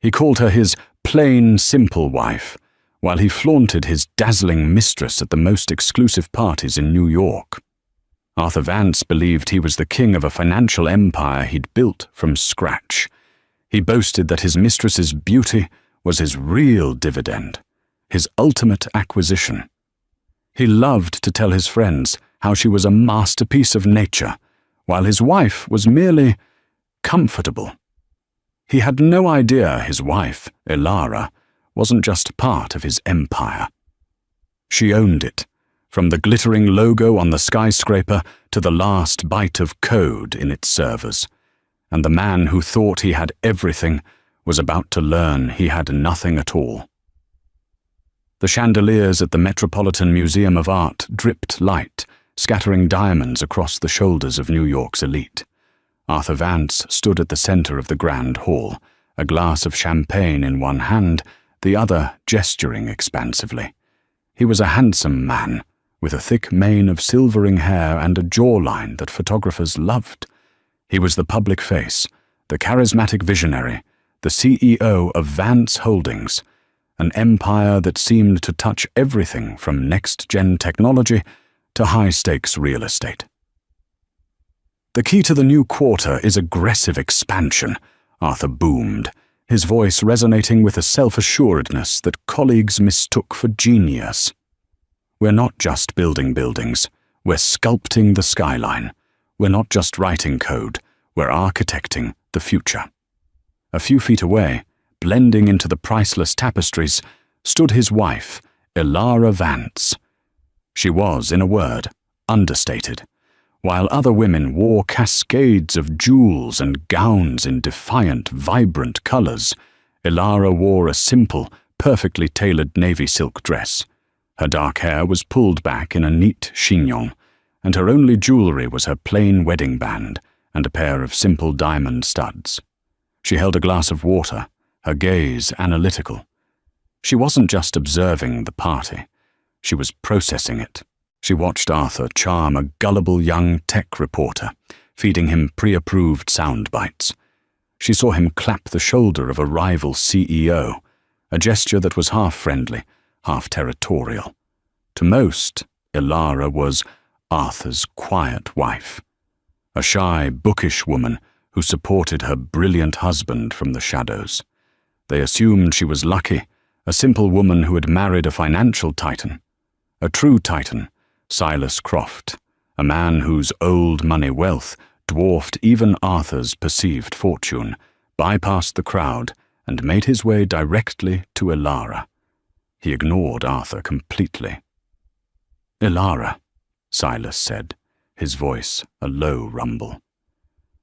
He called her his plain, simple wife, while he flaunted his dazzling mistress at the most exclusive parties in New York. Arthur Vance believed he was the king of a financial empire he'd built from scratch. He boasted that his mistress's beauty was his real dividend, his ultimate acquisition. He loved to tell his friends how she was a masterpiece of nature, while his wife was merely comfortable. He had no idea his wife, Elara, wasn't just part of his empire. She owned it, from the glittering logo on the skyscraper to the last byte of code in its servers, and the man who thought he had everything was about to learn he had nothing at all. The chandeliers at the Metropolitan Museum of Art dripped light, scattering diamonds across the shoulders of New York's elite. Arthur Vance stood at the center of the grand hall, a glass of champagne in one hand, the other gesturing expansively. He was a handsome man, with a thick mane of silvering hair and a jawline that photographers loved. He was the public face, the charismatic visionary, the CEO of Vance Holdings, an empire that seemed to touch everything from next-gen technology to high-stakes real estate. "The key to the new quarter is aggressive expansion," Arthur boomed, his voice resonating with a self-assuredness that colleagues mistook for genius. "We're not just building buildings, we're sculpting the skyline. We're not just writing code, we're architecting the future." A few feet away, blending into the priceless tapestries, stood his wife, Elara Vance. She was, in a word, understated. While other women wore cascades of jewels and gowns in defiant, vibrant colors, Elara wore a simple, perfectly tailored navy silk dress. Her dark hair was pulled back in a neat chignon, and her only jewelry was her plain wedding band and a pair of simple diamond studs. She held a glass of water, her gaze analytical. She wasn't just observing the party, she was processing it. She watched Arthur charm a gullible young tech reporter, feeding him pre-approved sound bites. She saw him clap the shoulder of a rival CEO, a gesture that was half friendly, half territorial. To most, Elara was Arthur's quiet wife, a shy, bookish woman who supported her brilliant husband from the shadows. They assumed she was lucky, a simple woman who had married a financial titan. A true titan, Silas Croft, a man whose old money wealth dwarfed even Arthur's perceived fortune, bypassed the crowd and made his way directly to Elara. He ignored Arthur completely. "Elara," Silas said, his voice a low rumble.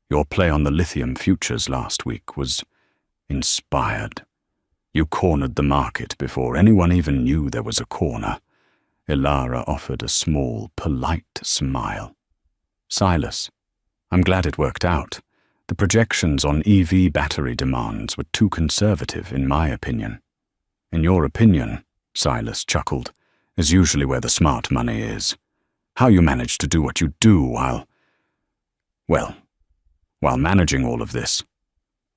"Your play on the lithium futures last week was inspired. You cornered the market before anyone even knew there was a corner." Elara offered a small, polite smile. "Silas, I'm glad it worked out. The projections on EV battery demands were too conservative, in my opinion." "In your opinion," Silas chuckled, "is usually where the smart money is. How you manage to do what you do while managing all of this."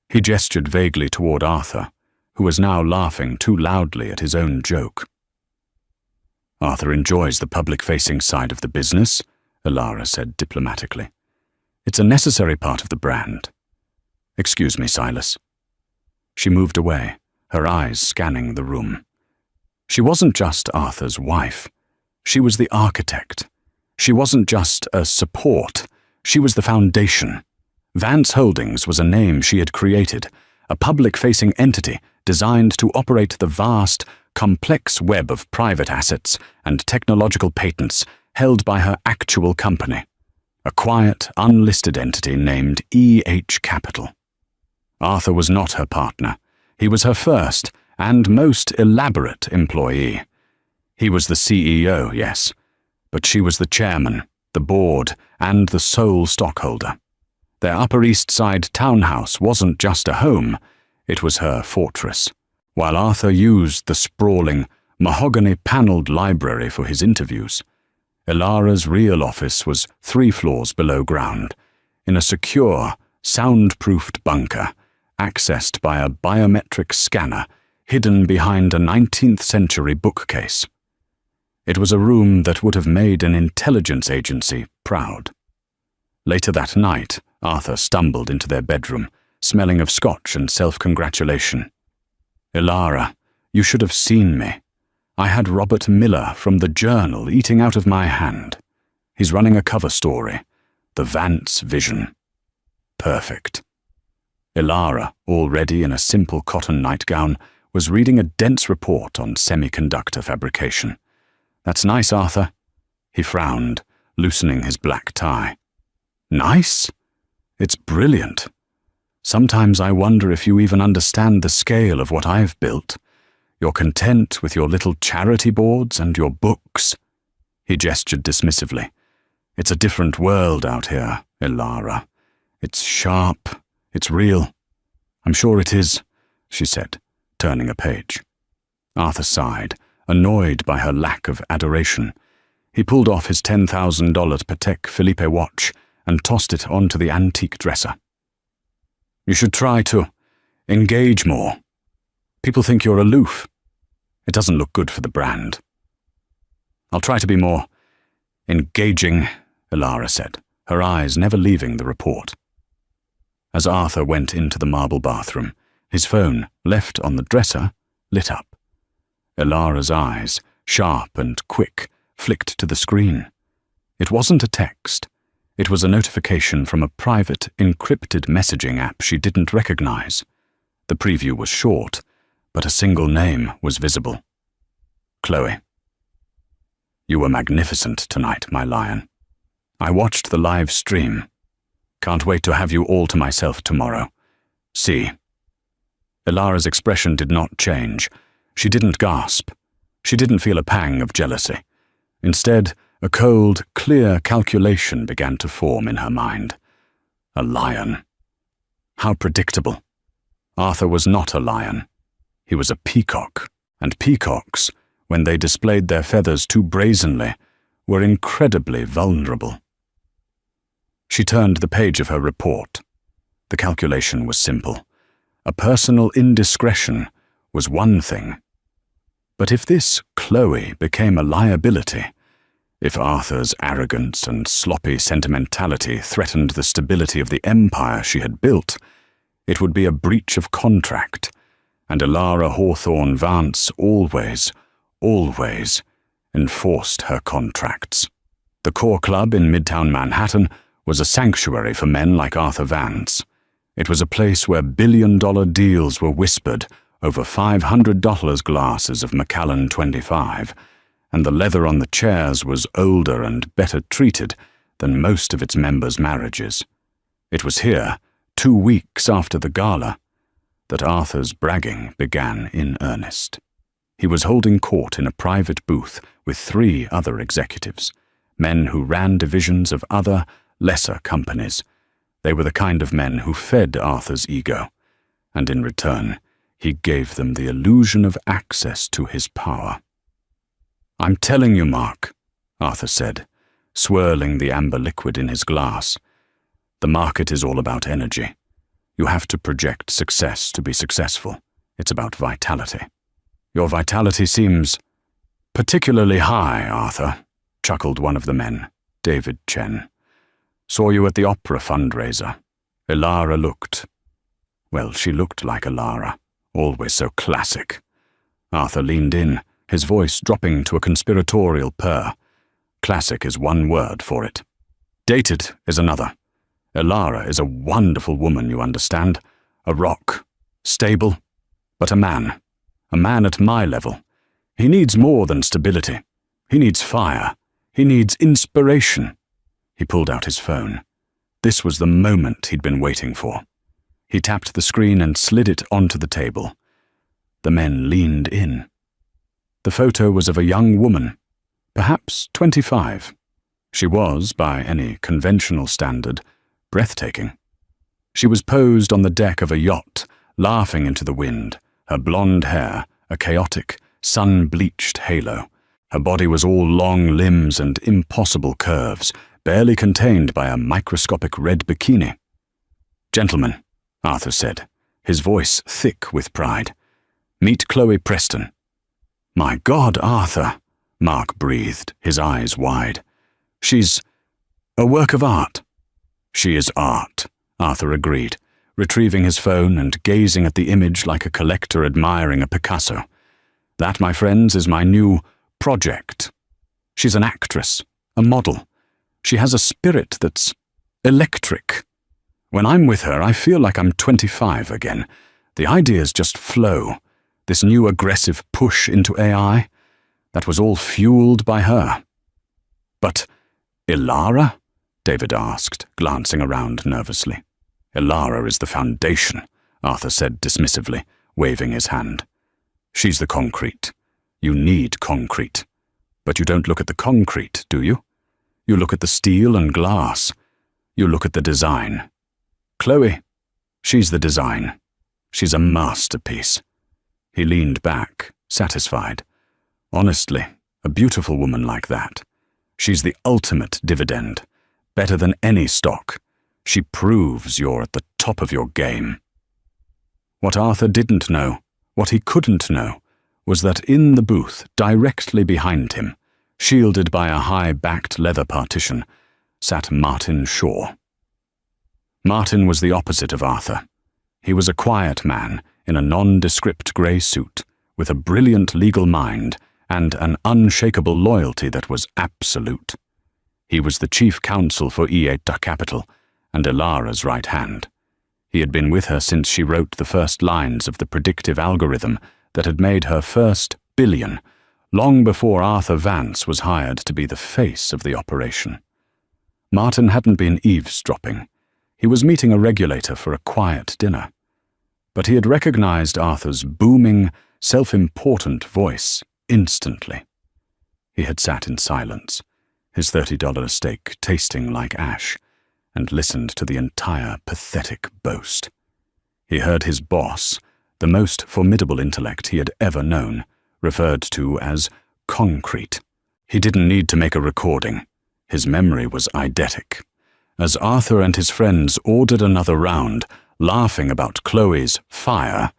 He gestured vaguely toward Arthur, who was now laughing too loudly at his own joke. "Arthur enjoys the public-facing side of the business," Elara said diplomatically. "It's a necessary part of the brand." "Excuse me, Silas." She moved away, her eyes scanning the room. She wasn't just Arthur's wife. She was the architect. She wasn't just a support. She was the foundation. Vance Holdings was a name she had created, a public-facing entity designed to operate the vast, complex web of private assets and technological patents held by her actual company, a quiet, unlisted entity named EH Capital. Arthur was not her partner. He was her first and most elaborate employee. He was the CEO, yes, but she was the chairman, the board, and the sole stockholder. Their Upper East Side townhouse wasn't just a home, it was her fortress. While Arthur used the sprawling, mahogany-paneled library for his interviews, Elara's real office was 3 floors below ground, in a secure, soundproofed bunker, accessed by a biometric scanner hidden behind a 19th century bookcase. It was a room that would have made an intelligence agency proud. Later that night, Arthur stumbled into their bedroom, smelling of scotch and self-congratulation. "Ilara, you should have seen me. I had Robert Miller from the Journal eating out of my hand. He's running a cover story, The Vance Vision. Perfect." Ilara, already in a simple cotton nightgown, was reading a dense report on semiconductor fabrication. "That's nice, Arthur." He frowned, loosening his black tie. "Nice? It's brilliant. Sometimes I wonder if you even understand the scale of what I've built. You're content with your little charity boards and your books." He gestured dismissively. "It's a different world out here, Ilara. It's sharp. It's real." "I'm sure it is," she said, turning a page. Arthur sighed, annoyed by her lack of adoration. He pulled off his $10,000 Patek Philippe watch and tossed it onto the antique dresser. "You should try to engage more. People think you're aloof. It doesn't look good for the brand." "I'll try to be more engaging," Ilara said, her eyes never leaving the report. As Arthur went into the marble bathroom, his phone, left on the dresser, lit up. Ilara's eyes, sharp and quick, flicked to the screen. It wasn't a text. It was a notification from a private, encrypted messaging app she didn't recognize. The preview was short, but a single name was visible. "Chloe. You were magnificent tonight, my lion. I watched the live stream. Can't wait to have you all to myself tomorrow. See." Ilara's expression did not change. She didn't gasp. She didn't feel a pang of jealousy. Instead, a cold, clear calculation began to form in her mind. A lion. How predictable. Arthur was not a lion. He was a peacock, and peacocks, when they displayed their feathers too brazenly, were incredibly vulnerable. She turned the page of her report. The calculation was simple. A personal indiscretion was one thing. But if this Chloe became a liability, if Arthur's arrogance and sloppy sentimentality threatened the stability of the empire she had built, it would be a breach of contract, and Ilara Hawthorne Vance always enforced her contracts. The Core Club in Midtown Manhattan was a sanctuary for men like Arthur Vance. It was a place where billion-dollar deals were whispered over $500 glasses of Macallan 25, and the leather on the chairs was older and better treated than most of its members' marriages. It was here, 2 weeks after the gala, that Arthur's bragging began in earnest. He was holding court in a private booth with 3 other executives, men who ran divisions of other, lesser companies. They were the kind of men who fed Arthur's ego, and in return, he gave them the illusion of access to his power. "I'm telling you, Mark," Arthur said, swirling the amber liquid in his glass. "The market is all about energy. You have to project success to be successful. It's about vitality. Your vitality seems particularly high, Arthur," chuckled one of the men, David Chen. "Saw you at the opera fundraiser." Ilara looked. Well, she looked like Ilara, always so classic. Arthur leaned in, his voice dropping to a conspiratorial purr. Classic is one word for it. Dated is another. Ilara is a wonderful woman, you understand. A rock. Stable. But a man at my level. He needs more than stability. He needs fire. He needs inspiration. He pulled out his phone. This was the moment he'd been waiting for. He tapped the screen and slid it onto the table. The men leaned in. The photo was of a young woman, perhaps 25. She was, by any conventional standard, breathtaking. She was posed on the deck of a yacht, laughing into the wind, her blonde hair a chaotic, sun-bleached halo. Her body was all long limbs and impossible curves, barely contained by a microscopic red bikini. "Gentlemen," Arthur said, his voice thick with pride. "Meet Chloe Preston." "My God, Arthur," Mark breathed, his eyes wide. "She's a work of art." "She is art," Arthur agreed, retrieving his phone and gazing at the image like a collector admiring a Picasso. "That, my friends, is my new project. She's an actress, a model. She has a spirit that's electric. When I'm with her, I feel like I'm 25 again. The ideas just flow. This new aggressive push into AI, that was all fueled by her." "But Ilara?" David asked, glancing around nervously. "Ilara is the foundation," Arthur said dismissively, waving his hand. "She's the concrete. You need concrete. But you don't look at the concrete, do you? You look at the steel and glass. You look at the design. Chloe, she's the design. She's a masterpiece." He leaned back, satisfied. "Honestly, a beautiful woman like that. She's the ultimate dividend. Better than any stock. She proves you're at the top of your game." What Arthur didn't know, what he couldn't know, was that in the booth, directly behind him, shielded by a high-backed leather partition, sat Martin Shaw. Martin was the opposite of Arthur. He was a quiet man in a nondescript grey suit, with a brilliant legal mind and an unshakable loyalty that was absolute. He was the chief counsel for Ieta Capital and Ilara's right hand. He had been with her since she wrote the first lines of the predictive algorithm that had made her first billion, long before Arthur Vance was hired to be the face of the operation. Martin hadn't been eavesdropping. He was meeting a regulator for a quiet dinner. But he had recognized Arthur's booming, self-important voice instantly. He had sat in silence, his $30 steak tasting like ash, and listened to the entire pathetic boast. He heard his boss, the most formidable intellect he had ever known, referred to as concrete. He didn't need to make a recording. His memory was eidetic. As Arthur and his friends ordered another round, laughing about Chloe's fire,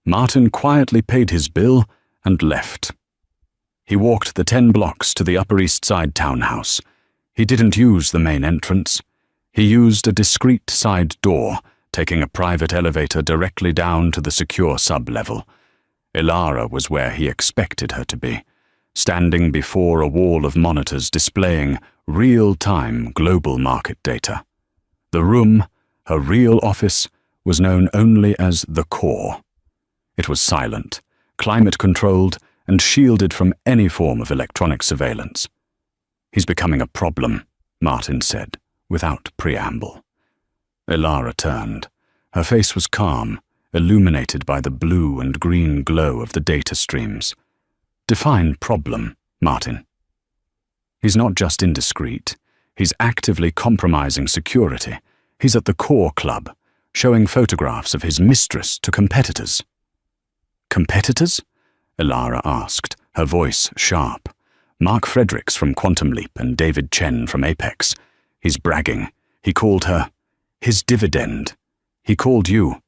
Martin quietly paid his bill and left. He walked the 10 blocks to the Upper East Side townhouse. He didn't use the main entrance. He used a discreet side door, taking a private elevator directly down to the secure sub-level. Ilara was where he expected her to be, standing before a wall of monitors displaying real-time global market data. The room, her real office, was known only as the core. It was silent, climate-controlled, and shielded from any form of electronic surveillance. "He's becoming a problem," Martin said, without preamble. Ilara turned. Her face was calm, illuminated by the blue and green glow of the data streams. "Define problem, Martin." "He's not just indiscreet. He's actively compromising security. He's at the core club, showing photographs of his mistress to competitors." "Competitors?" Ilara asked, her voice sharp. "Mark Fredericks from Quantum Leap and David Chen from Apex. He's bragging. He called her his dividend. He called you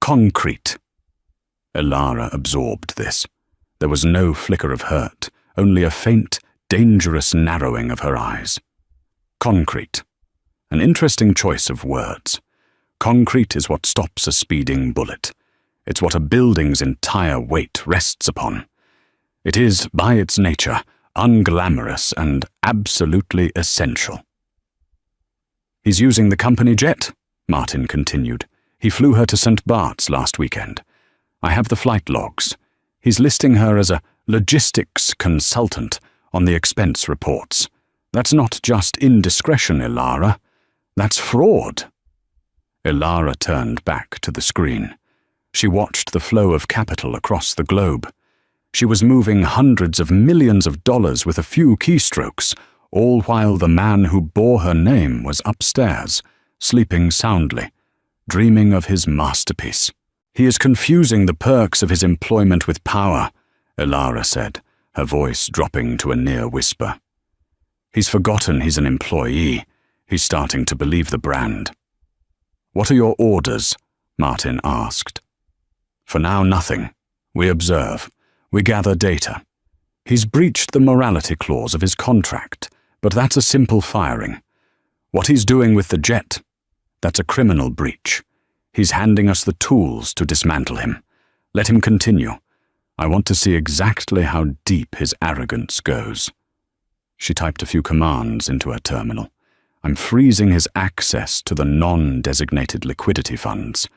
concrete." Ilara absorbed this. There was no flicker of hurt, only a faint, dangerous narrowing of her eyes. Concrete. An interesting choice of words. Concrete is what stops a speeding bullet. It's what a building's entire weight rests upon. It is, by its nature, unglamorous and absolutely essential. "He's using the company jet," Martin continued. "He flew her to St. Bart's last weekend. I have the flight logs. He's listing her as a logistics consultant on the expense reports. That's not just indiscretion, Ilara. That's fraud." Ilara turned back to the screen. She watched the flow of capital across the globe. She was moving hundreds of millions of dollars with a few keystrokes, all while the man who bore her name was upstairs, sleeping soundly, dreaming of his masterpiece. "He is confusing the perks of his employment with power," Ilara said, her voice dropping to a near whisper. "He's forgotten he's an employee. He's starting to believe the brand." "What are your orders?" Martin asked. For now, nothing. We observe. We gather data. He's breached the morality clause of his contract, but that's a simple firing. What he's doing with the jet, that's a criminal breach. He's handing us the tools to dismantle him. Let him continue. I want to see exactly how deep his arrogance goes. She typed a few commands into her terminal. I'm freezing his access to the non-designated liquidity funds.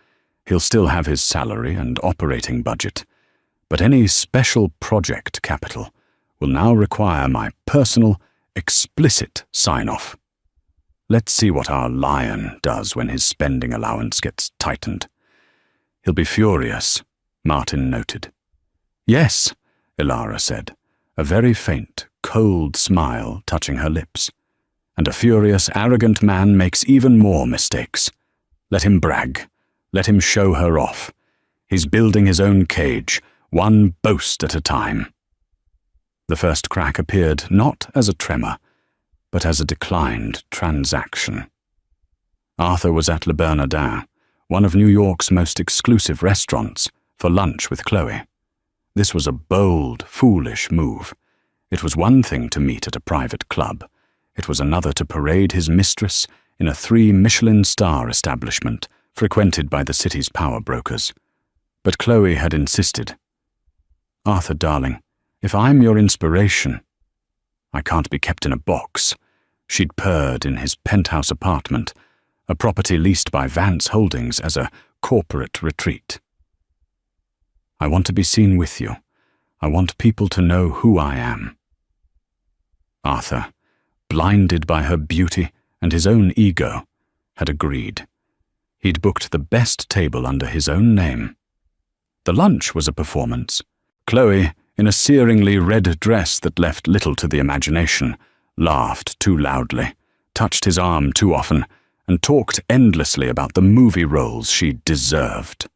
He'll still have his salary and operating budget, but any special project capital will now require my personal, explicit sign-off. Let's see what our lion does when his spending allowance gets tightened. He'll be furious, Martin noted. Yes, Ilara said, a very faint, cold smile touching her lips. And a furious, arrogant man makes even more mistakes. Let him brag. Let him show her off. He's building his own cage, one boast at a time. The first crack appeared not as a tremor, but as a declined transaction. Arthur was at Le Bernardin, one of New York's most exclusive restaurants, for lunch with Chloe. This was a bold, foolish move. It was one thing to meet at a private club. It was another to parade his mistress in a 3-Michelin-star establishment frequented by the city's power brokers. But Chloe had insisted. Arthur, darling, if I'm your inspiration, I can't be kept in a box. She'd purred in his penthouse apartment, a property leased by Vance Holdings as a corporate retreat. I want to be seen with you. I want people to know who I am. Arthur, blinded by her beauty and his own ego, had agreed. He'd booked the best table under his own name. The lunch was a performance. Chloe, in a searingly red dress that left little to the imagination, laughed too loudly, touched his arm too often, and talked endlessly about the movie roles she deserved.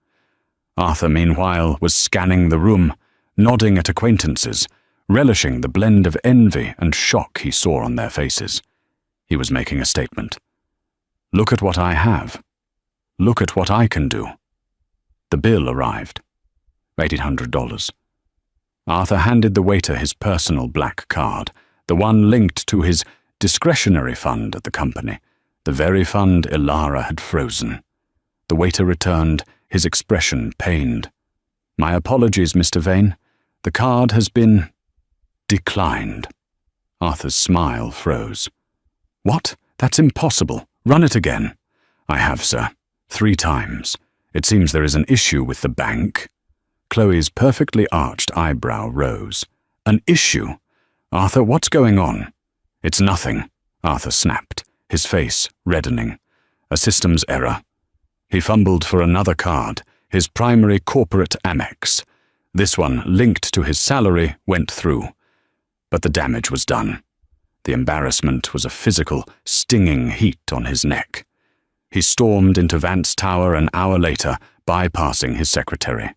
Arthur, meanwhile, was scanning the room, nodding at acquaintances, relishing the blend of envy and shock he saw on their faces. He was making a statement. Look at what I have. Look at what I can do. The bill arrived. $1,800. Arthur handed the waiter his personal black card, the one linked to his discretionary fund at the company, the very fund Ilara had frozen. The waiter returned, his expression pained. My apologies, Mr. Vane. The card has been declined. Arthur's smile froze. What? That's impossible. Run it again. I have, sir. 3 times. It seems there is an issue with the bank. Chloe's perfectly arched eyebrow rose. An issue? Arthur, what's going on? It's nothing, Arthur snapped, his face reddening. A systems error. He fumbled for another card, his primary corporate Amex. This one, linked to his salary, went through. But the damage was done. The embarrassment was a physical, stinging heat on his neck. He stormed into Vance Tower an hour later, bypassing his secretary.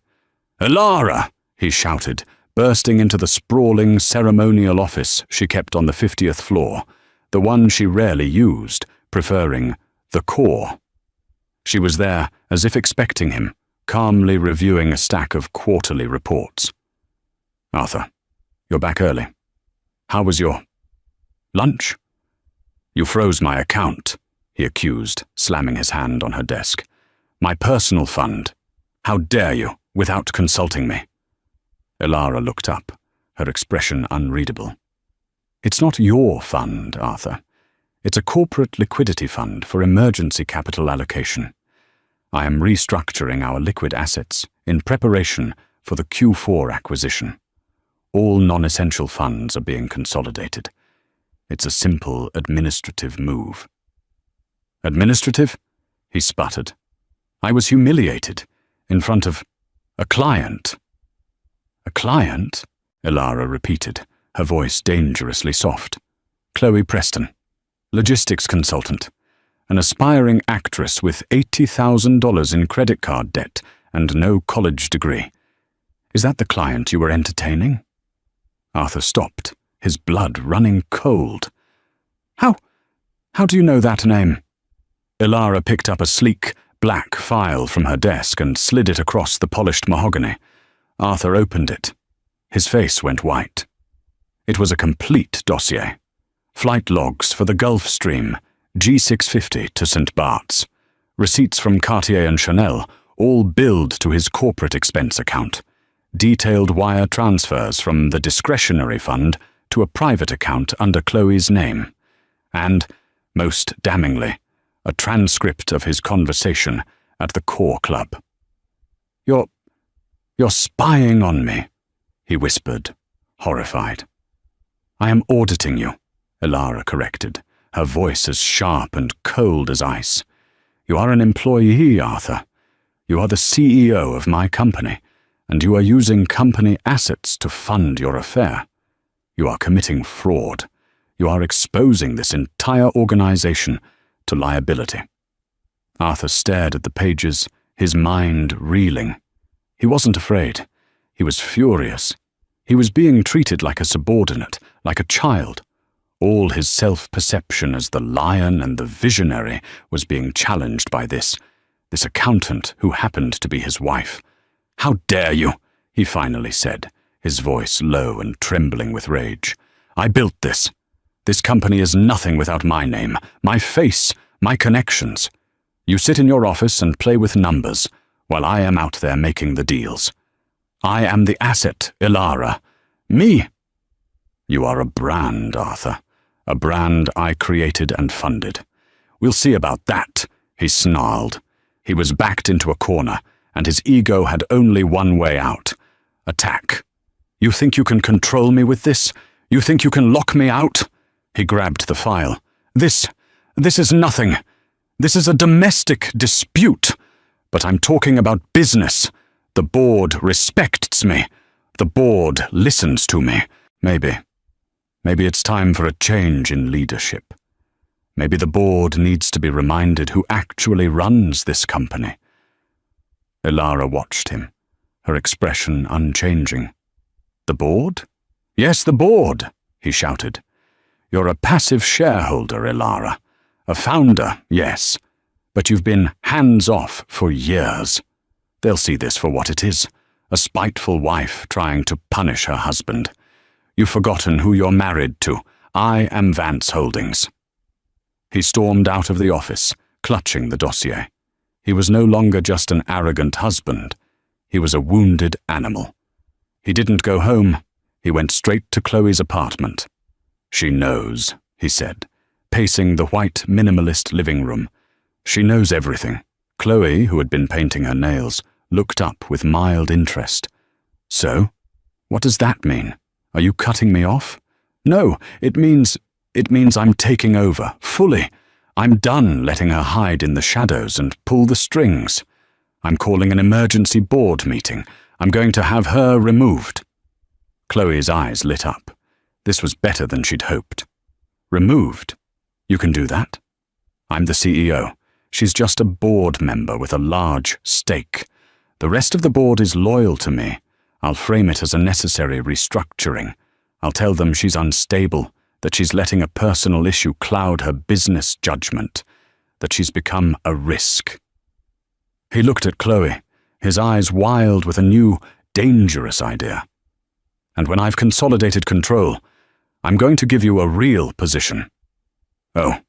Ilara! He shouted, bursting into the sprawling ceremonial office she kept on the 50th floor, the one she rarely used, preferring the core. She was there, as if expecting him, calmly reviewing a stack of quarterly reports. Arthur, you're back early. How was your lunch? You froze my account, he accused, slamming his hand on her desk. My personal fund. How dare you, without consulting me? Ilara looked up, her expression unreadable. It's not your fund, Arthur. It's a corporate liquidity fund for emergency capital allocation. I am restructuring our liquid assets in preparation for the Q4 acquisition. All non-essential funds are being consolidated. It's a simple administrative move. Administrative? He sputtered. I was humiliated in front of a client. A client? Ilara repeated, her voice dangerously soft. Chloe Preston, logistics consultant, an aspiring actress with $80,000 in credit card debt and no college degree. Is that the client you were entertaining? Arthur stopped, his blood running cold. How do you know that name? Ilara picked up a sleek, black file from her desk and slid it across the polished mahogany. Arthur opened it. His face went white. It was a complete dossier. Flight logs for the Gulf Stream, G650 to St. Bart's. Receipts from Cartier and Chanel, all billed to his corporate expense account. Detailed wire transfers from the discretionary fund to a private account under Chloe's name. And, most damningly, a transcript of his conversation at the Core Club. You're spying on me," he whispered, horrified. "I am auditing you," Elara corrected, her voice as sharp and cold as ice. "You are an employee, Arthur. You are the CEO of my company, and you are using company assets to fund your affair. You are committing fraud. You are exposing this entire organization to liability." Arthur stared at the pages, his mind reeling. He wasn't afraid. He was furious. He was being treated like a subordinate, like a child. All his self-perception as the lion and the visionary was being challenged by this accountant who happened to be his wife. "How dare you?" he finally said, his voice low and trembling with rage. "I built this. This company is nothing without my name, my face, my connections. You sit in your office and play with numbers, while I am out there making the deals. I am the asset, Elara. Me! You are a brand, Arthur. A brand I created and funded. We'll see about that," he snarled. He was backed into a corner, and his ego had only one way out. Attack. "You think you can control me with this? You think you can lock me out?" He grabbed the file. This is nothing. This is a domestic dispute. But I'm talking about business. The board respects me. The board listens to me. Maybe it's time for a change in leadership. Maybe the board needs to be reminded who actually runs this company. Elara watched him, her expression unchanging. "The board? Yes, the board," he shouted. "You're a passive shareholder, Elara. A founder, yes, but you've been hands-off for years. They'll see this for what it is, a spiteful wife trying to punish her husband. You've forgotten who you're married to. I am Vance Holdings." He stormed out of the office, clutching the dossier. He was no longer just an arrogant husband. He was a wounded animal. He didn't go home. He went straight to Chloe's apartment. "She knows," he said, pacing the white minimalist living room. "She knows everything." Chloe, who had been painting her nails, looked up with mild interest. "So? What does that mean? Are you cutting me off?" "No, it means I'm taking over, fully. I'm done letting her hide in the shadows and pull the strings. I'm calling an emergency board meeting. I'm going to have her removed." Chloe's eyes lit up. This was better than she'd hoped. "Removed? You can do that? I'm the CEO. She's just a board member with a large stake. The rest of the board is loyal to me. I'll frame it as a necessary restructuring. I'll tell them she's unstable, that she's letting a personal issue cloud her business judgment, that she's become a risk." He looked at Chloe, his eyes wild with a new, dangerous idea. "And when I've consolidated control, I'm going to give you a real position." "Oh,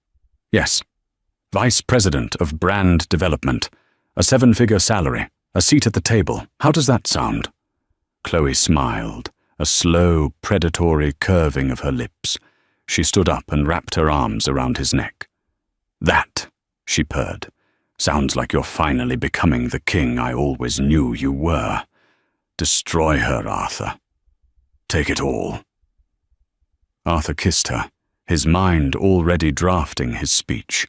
yes. Vice President of Brand Development, a 7-figure salary, a seat at the table. How does that sound?" Chloe smiled, a slow, predatory curving of her lips. She stood up and wrapped her arms around his neck. "That," she purred, "sounds like you're finally becoming the king I always knew you were. Destroy her, Arthur. Take it all." Arthur kissed her, his mind already drafting his speech.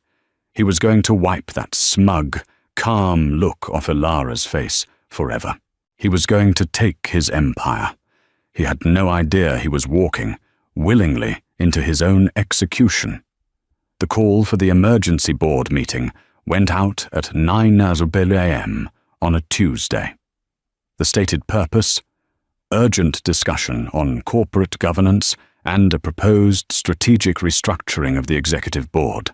He was going to wipe that smug, calm look off Elara's face forever. He was going to take his empire. He had no idea he was walking, willingly, into his own execution. The call for the emergency board meeting went out at 9 a.m. on a Tuesday. The stated purpose? Urgent discussion on corporate governance and a proposed strategic restructuring of the executive board.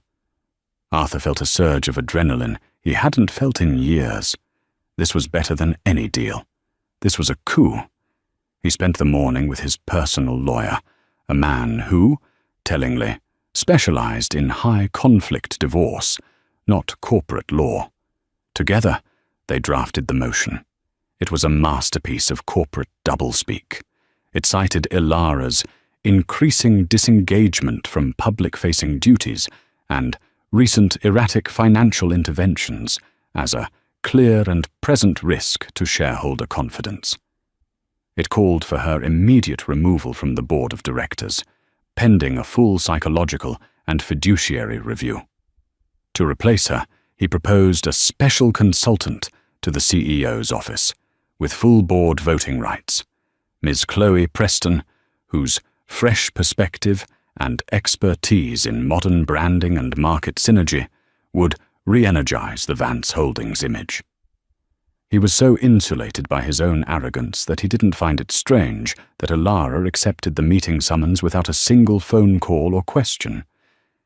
Arthur felt a surge of adrenaline he hadn't felt in years. This was better than any deal. This was a coup. He spent the morning with his personal lawyer, a man who, tellingly, specialized in high-conflict divorce, not corporate law. Together, they drafted the motion. It was a masterpiece of corporate doublespeak. It cited Ilara's increasing disengagement from public-facing duties and recent erratic financial interventions as a clear and present risk to shareholder confidence. It called for her immediate removal from the board of directors, pending a full psychological and fiduciary review. To replace her, he proposed a special consultant to the CEO's office, with full board voting rights, Ms. Chloe Preston, whose fresh perspective and expertise in modern branding and market synergy would re-energize the Vance Holdings image. He was so insulated by his own arrogance that he didn't find it strange that Ilara accepted the meeting summons without a single phone call or question.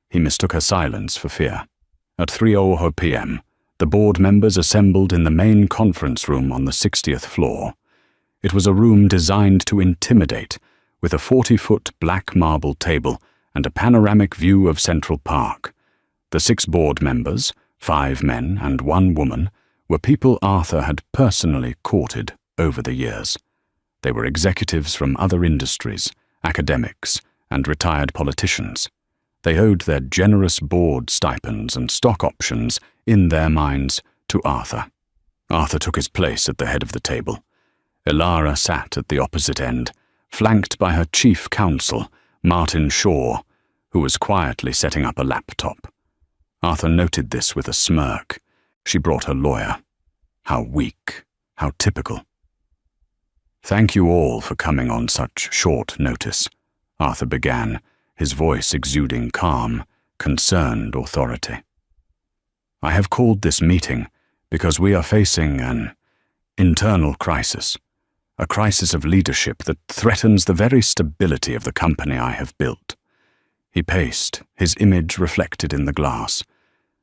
He mistook her silence for fear. At 3:00 p.m., the board members assembled in the main conference room on the 60th floor. It was a room designed to intimidate, with a 40-foot black marble table and a panoramic view of Central Park. The 6 board members, 5 men and 1 woman, were people Arthur had personally courted over the years. They were executives from other industries, academics, and retired politicians. They owed their generous board stipends and stock options, in their minds, to Arthur. Arthur took his place at the head of the table. Ilara sat at the opposite end, flanked by her chief counsel, Martin Shaw, who was quietly setting up a laptop. Arthur noted this with a smirk. She brought her lawyer. How weak, how typical. "Thank you all for coming on such short notice," Arthur began, his voice exuding calm, concerned authority. "I have called this meeting because we are facing an internal crisis, a crisis of leadership that threatens the very stability of the company I have built." He paced, his image reflected in the glass.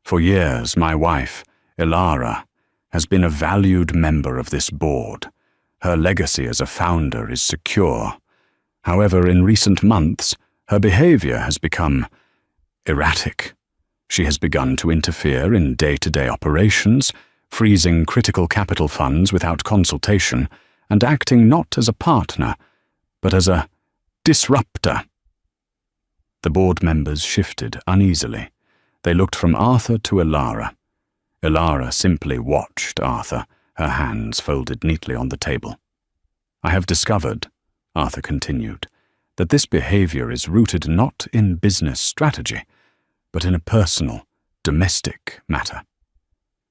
"For years, my wife, Ilara, has been a valued member of this board. Her legacy as a founder is secure. However, in recent months, her behavior has become erratic. She has begun to interfere in day-to-day operations, freezing critical capital funds without consultation, and acting not as a partner, but as a disruptor." The board members shifted uneasily. They looked from Arthur to Ilara. Ilara simply watched Arthur, her hands folded neatly on the table. "I have discovered," Arthur continued, "that this behavior is rooted not in business strategy, but in a personal, domestic matter."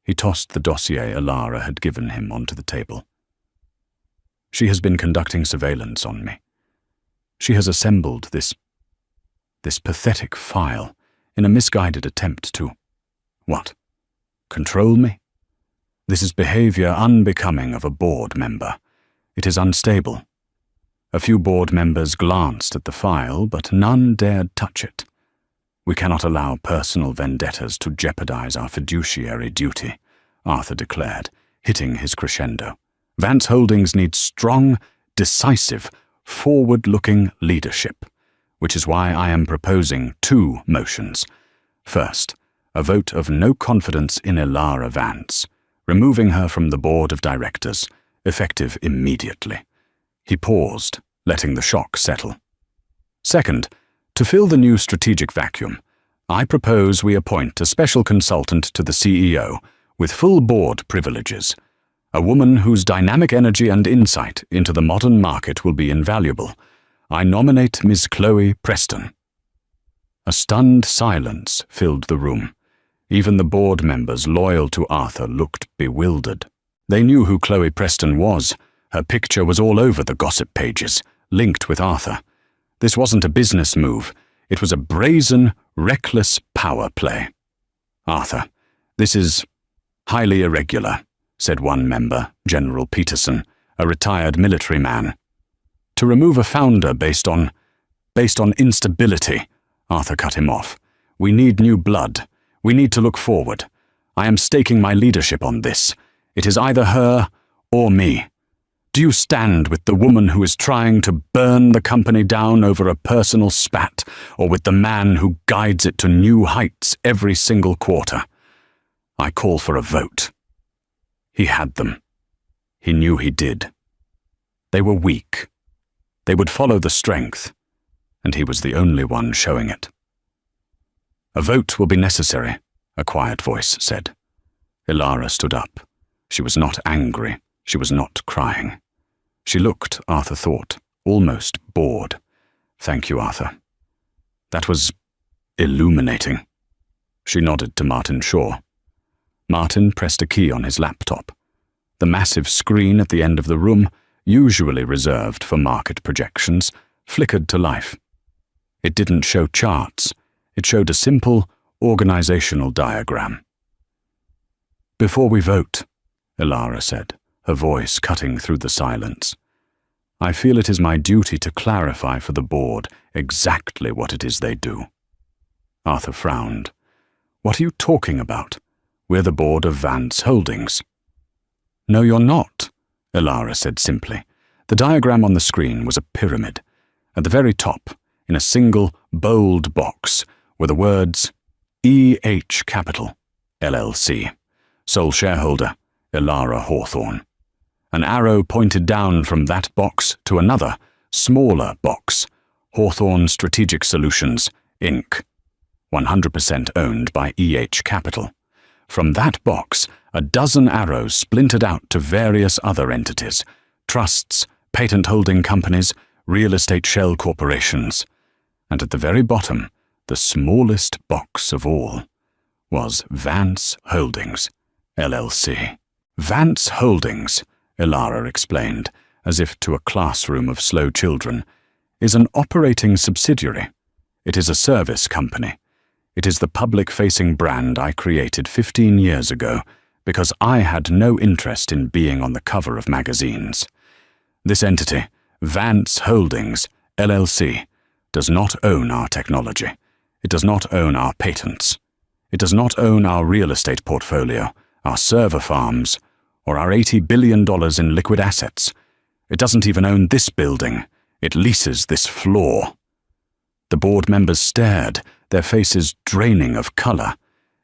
He tossed the dossier Ilara had given him onto the table. "She has been conducting surveillance on me. She has assembled this pathetic file in a misguided attempt to, what? Control me? This is behavior unbecoming of a board member. It is unstable. A few board members glanced at the file, but none dared touch it. We cannot allow personal vendettas to jeopardize our fiduciary duty," Arthur declared, hitting his crescendo. "Vance Holdings needs strong, decisive, forward-looking leadership, which is why I am proposing 2 motions. First, a vote of no confidence in Ilara Vance, removing her from the board of directors, effective immediately." He paused, letting the shock settle. "Second, to fill the new strategic vacuum, I propose we appoint a special consultant to the CEO with full board privileges, a woman whose dynamic energy and insight into the modern market will be invaluable. I nominate Ms. Chloe Preston." A stunned silence filled the room. Even the board members loyal to Arthur looked bewildered. They knew who Chloe Preston was. Her picture was all over the gossip pages, linked with Arthur. This wasn't a business move. It was a brazen, reckless power play. "Arthur, this is highly irregular," said one member, General Peterson, a retired military man. "To remove a founder based on instability," Arthur cut him off. "We need new blood. We need to look forward. I am staking my leadership on this. It is either her or me. Do you stand with the woman who is trying to burn the company down over a personal spat, or with the man who guides it to new heights every single quarter? I call for a vote. He had them. He knew he did. They were weak. They would follow the strength, and he was the only one showing it. A vote will be necessary, a quiet voice said. Ilara stood up. She was not angry. She was not crying. She looked, Arthur thought, almost bored. Thank you, Arthur. That was illuminating. She nodded to Martin Shaw. Martin pressed a key on his laptop. The massive screen at the end of the room, usually reserved for market projections, flickered to life. It didn't show charts. It showed a simple, organizational diagram. Before we vote, Ilara said, her voice cutting through the silence, I feel it is my duty to clarify for the board exactly what it is they do. Arthur frowned. What are you talking about? We're the board of Vance Holdings. No, you're not, Ilara said simply. The diagram on the screen was a pyramid. At the very top, in a single, bold box, were the words E.H. Capital, LLC, sole shareholder, Ilara Hawthorne. An arrow pointed down from that box to another, smaller box, Hawthorne Strategic Solutions, Inc., 100% owned by E.H. Capital. From that box, a dozen arrows splintered out to various other entities, trusts, patent holding companies, real estate shell corporations. And at the very bottom, the smallest box of all, was Vance Holdings, LLC. Vance Holdings, Ilara explained, as if to a classroom of slow children, is an operating subsidiary. It is a service company. It is the public-facing brand I created 15 years ago because I had no interest in being on the cover of magazines. This entity, Vance Holdings, LLC, does not own our technology. It does not own our patents. It does not own our real estate portfolio, our server farms, or our $80 billion in liquid assets. It doesn't even own this building. It leases this floor. The board members stared, their faces draining of color.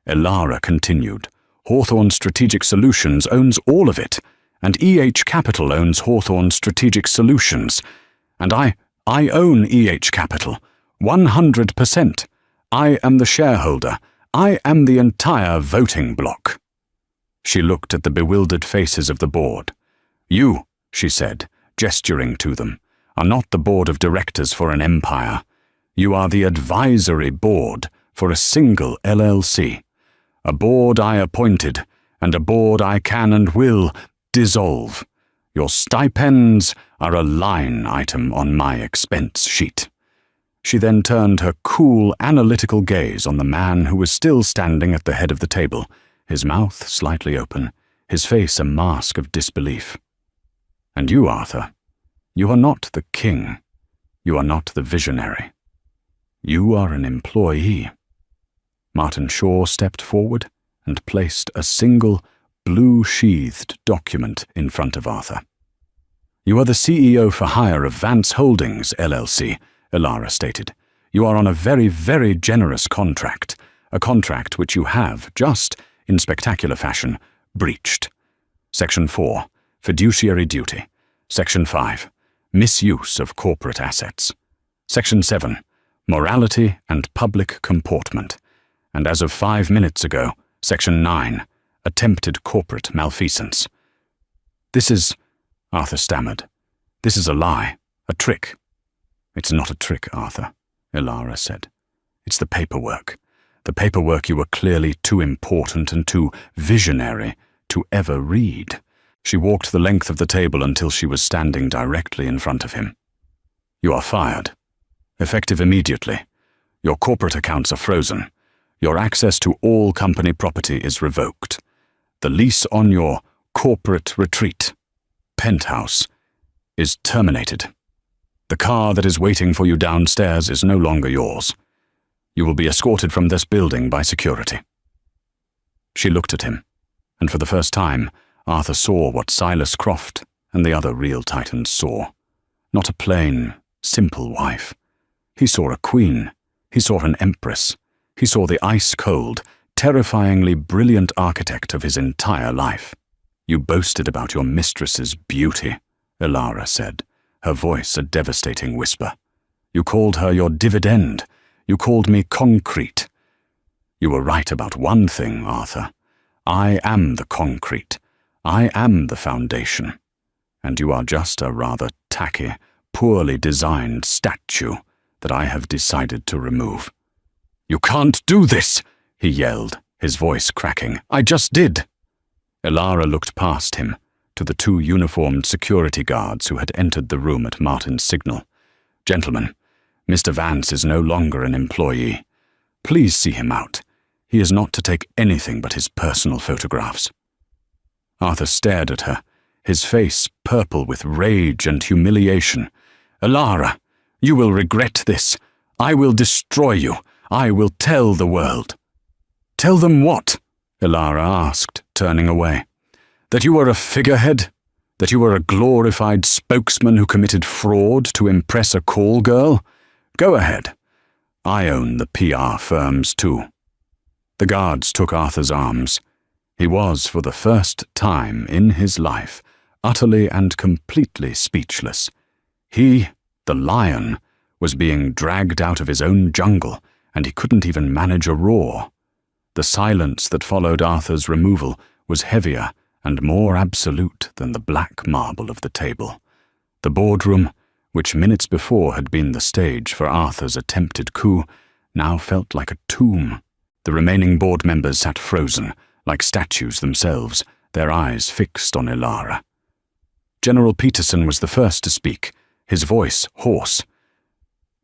Ilara continued. Hawthorne Strategic Solutions owns all of it, and E.H. Capital owns Hawthorne Strategic Solutions. And I own E.H. Capital, 100%. I am the shareholder. I am the entire voting bloc. She looked at the bewildered faces of the board. You, she said, gesturing to them, are not the board of directors for an empire. You are the advisory board for a single LLC. A board I appointed, and a board I can and will dissolve. Your stipends are a line item on my expense sheet. She then turned her cool, analytical gaze on the man who was still standing at the head of the table, his mouth slightly open, his face a mask of disbelief. And you, Arthur, you are not the king. You are not the visionary. You are an employee. Martin Shaw stepped forward and placed a single, blue-sheathed document in front of Arthur. You are the CEO for hire of Vance Holdings, LLC, Ilara stated. You are on a very, very generous contract, a contract which you have, just, in spectacular fashion, breached. Section 4, Fiduciary Duty. Section 5, Misuse of Corporate Assets. Section 7, Morality and Public Comportment. And as of 5 minutes ago, Section 9, Attempted Corporate Malfeasance. This is, Arthur stammered, this is a lie, a trick. It's not a trick, Arthur, Ilara said. It's the paperwork. The paperwork you were clearly too important and too visionary to ever read. She walked the length of the table until she was standing directly in front of him. You are fired. Effective immediately. Your corporate accounts are frozen. Your access to all company property is revoked. The lease on your corporate retreat, penthouse, is terminated. The car that is waiting for you downstairs is no longer yours. You will be escorted from this building by security. She looked at him, and for the first time, Arthur saw what Silas Croft and the other real Titans saw. Not a plain, simple wife. He saw a queen. He saw an empress. He saw the ice-cold, terrifyingly brilliant architect of his entire life. "You boasted about your mistress's beauty," Elara said, her voice a devastating whisper. "You called her your dividend. You called me concrete. You were right about one thing, Arthur. I am the concrete. I am the foundation. And you are just a rather tacky, poorly designed statue that I have decided to remove." "You can't do this," he yelled, his voice cracking. "I just did." Elara looked past him, to the two uniformed security guards who had entered the room at Martin's signal. "Gentlemen, Mr. Vance is no longer an employee. Please see him out. He is not to take anything but his personal photographs." Arthur stared at her, his face purple with rage and humiliation. "Elara, you will regret this. I will destroy you. I will tell the world." "Tell them what?" Elara asked, turning away. "That you were a figurehead? That you were a glorified spokesman who committed fraud to impress a call girl? Go ahead. I own the PR firms too." The guards took Arthur's arms. He was, for the first time in his life, utterly and completely speechless. He, the lion, was being dragged out of his own jungle, and he couldn't even manage a roar. The silence that followed Arthur's removal was heavier and more absolute than the black marble of the table. The boardroom, which minutes before had been the stage for Arthur's attempted coup, now felt like a tomb. The remaining board members sat frozen, like statues themselves, their eyes fixed on Elara. General Peterson was the first to speak, his voice hoarse.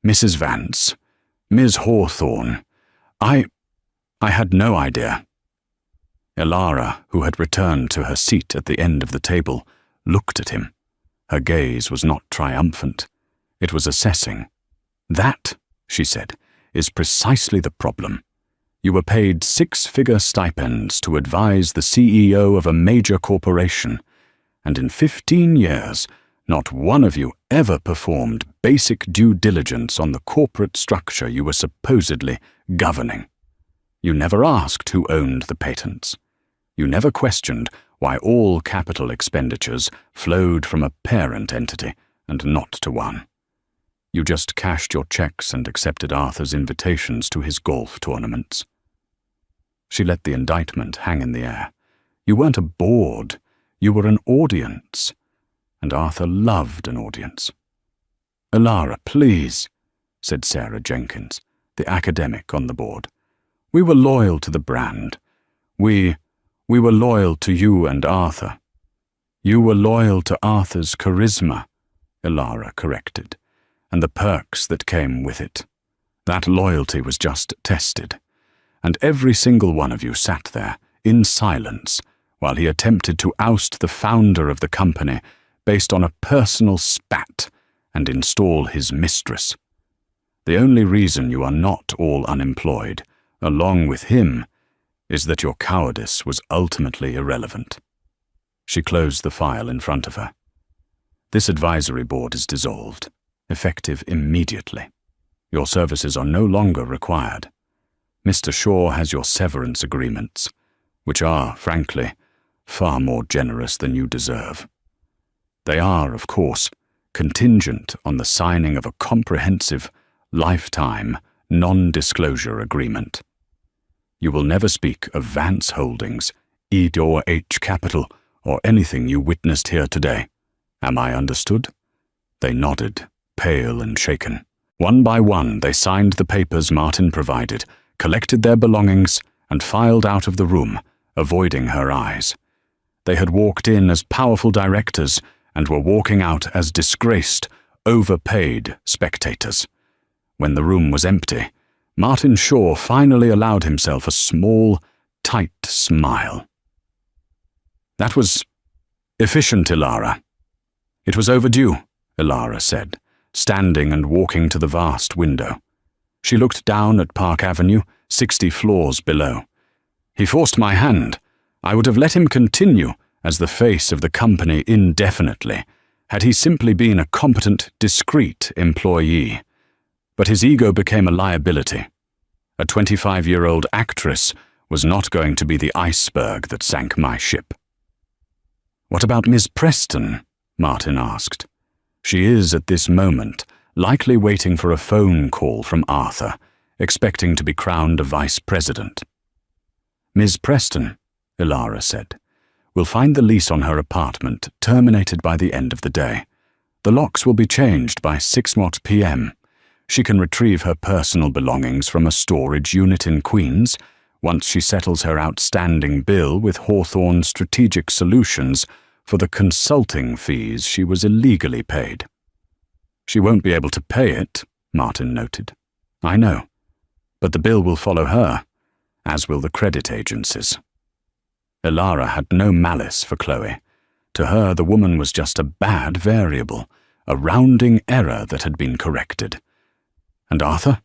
"Mrs. Vance, Ms. Hawthorne, I had no idea." Elara, who had returned to her seat at the end of the table, looked at him. Her gaze was not triumphant. It was assessing. "That," she said, "is precisely the problem. You were paid six-figure stipends to advise the CEO of a major corporation, and in 15 years, not one of you ever performed basic due diligence on the corporate structure you were supposedly governing. You never asked who owned the patents. You never questioned why all capital expenditures flowed from a parent entity and not to one. You just cashed your checks and accepted Arthur's invitations to his golf tournaments." She let the indictment hang in the air. "You weren't a board. You were an audience. And Arthur loved an audience." "Elara, please," said Sarah Jenkins, the academic on the board. "We were loyal to the brand. We were loyal to you and Arthur." "You were loyal to Arthur's charisma," Elara corrected, "and the perks that came with it. That loyalty was just tested. And every single one of you sat there, in silence, while he attempted to oust the founder of the company based on a personal spat and install his mistress. The only reason you are not all unemployed, along with him, is that your cowardice was ultimately irrelevant." She closed the file in front of her. "This advisory board is dissolved, effective immediately. Your services are no longer required. Mr. Shaw has your severance agreements, which are, frankly, far more generous than you deserve. They are, of course, contingent on the signing of a comprehensive, lifetime, non-disclosure agreement. You will never speak of Vance Holdings, Edor H. Capital, or anything you witnessed here today. Am I understood?" They nodded, pale and shaken. One by one, they signed the papers Martin provided, collected their belongings, and filed out of the room, avoiding her eyes. They had walked in as powerful directors and were walking out as disgraced, overpaid spectators. When the room was empty, Martin Shaw finally allowed himself a small, tight smile. "That was efficient, Elara." "It was overdue," Elara said, standing and walking to the vast window. She looked down at Park Avenue, 60 floors below. He forced my hand. I would have let him continue as the face of the company indefinitely, had he simply been a competent, discreet employee. But his ego became a liability. A 25-year-old actress was not going to be the iceberg that sank my ship. "What about Miss Preston?" Martin asked. "She is, at this moment, likely waiting for a phone call from Arthur, expecting to be crowned a vice president." "Miss Preston," Ilara said, "will find the lease on her apartment terminated by the end of the day. The locks will be changed by 6 p.m. She can retrieve her personal belongings from a storage unit in Queens once she settles her outstanding bill with Hawthorne Strategic Solutions for the consulting fees she was illegally paid." "She won't be able to pay it," Martin noted. "I know, but the bill will follow her, as will the credit agencies." Ilara had no malice for Chloe. To her, the woman was just a bad variable, a rounding error that had been corrected. "And Arthur?"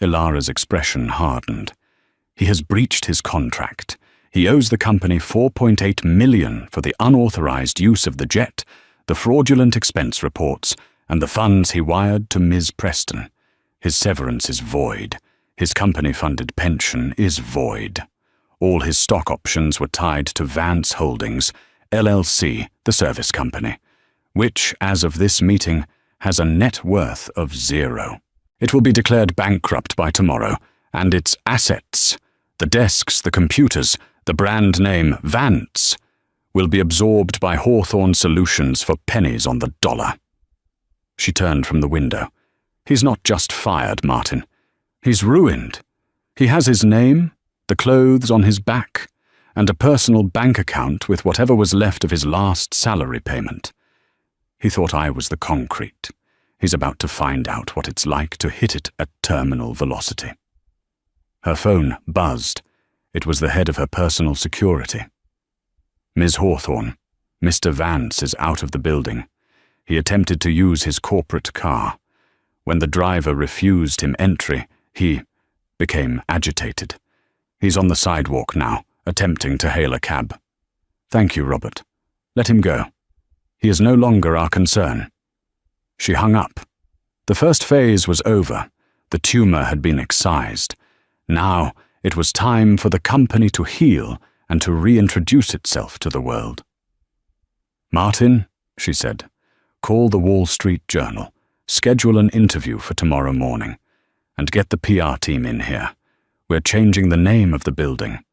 Ilara's expression hardened. "He has breached his contract. He owes the company $4.8 million for the unauthorized use of the jet, the fraudulent expense reports, and the funds he wired to Ms. Preston. His severance is void. His company-funded pension is void. All his stock options were tied to Vance Holdings, LLC, the service company, which, as of this meeting, has a net worth of 0. It will be declared bankrupt by tomorrow, and its assets, the desks, the computers, the brand name Vance, will be absorbed by Hawthorne Solutions for pennies on the dollar." She turned from the window. "He's not just fired, Martin. He's ruined. He has his name, the clothes on his back, and a personal bank account with whatever was left of his last salary payment. He thought I was the concrete. He's about to find out what it's like to hit it at terminal velocity." Her phone buzzed. It was the head of her personal security. "Ms. Hawthorne, Mr. Vance is out of the building. He attempted to use his corporate car. When the driver refused him entry, he became agitated. He's on the sidewalk now, attempting to hail a cab." "Thank you, Robert. Let him go. He is no longer our concern." She hung up. The first phase was over. The tumor had been excised. Now it was time for the company to heal and to reintroduce itself to the world. "Martin," she said, "call the Wall Street Journal, schedule an interview for tomorrow morning, and get the PR team in here. We're changing the name of the building.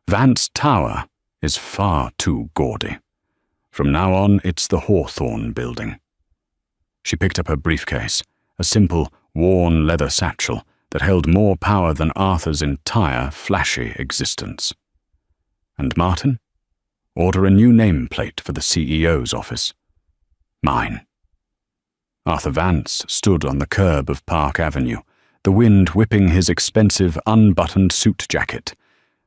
Vance Tower is far too gaudy. From now on, it's the Hawthorne Building." She picked up her briefcase, a simple, worn leather satchel that held more power than Arthur's entire flashy existence. "And Martin, order a new nameplate for the CEO's office. Mine." Arthur Vance stood on the curb of Park Avenue, the wind whipping his expensive unbuttoned suit jacket.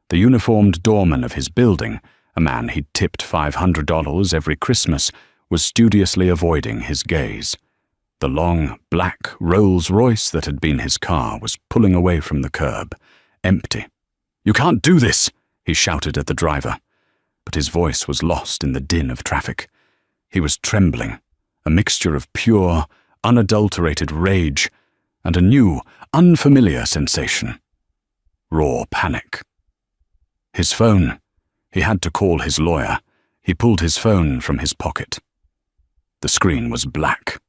The uniformed doorman of his building, a man he'd tipped $500 every Christmas, was studiously avoiding his gaze. The long, black Rolls-Royce that had been his car was pulling away from the curb, empty. "You can't do this!" he shouted at the driver. But his voice was lost in the din of traffic. He was trembling, a mixture of pure, unadulterated rage and a new, unfamiliar sensation. Raw panic. His phone. He had to call his lawyer. He pulled his phone from his pocket. The screen was black.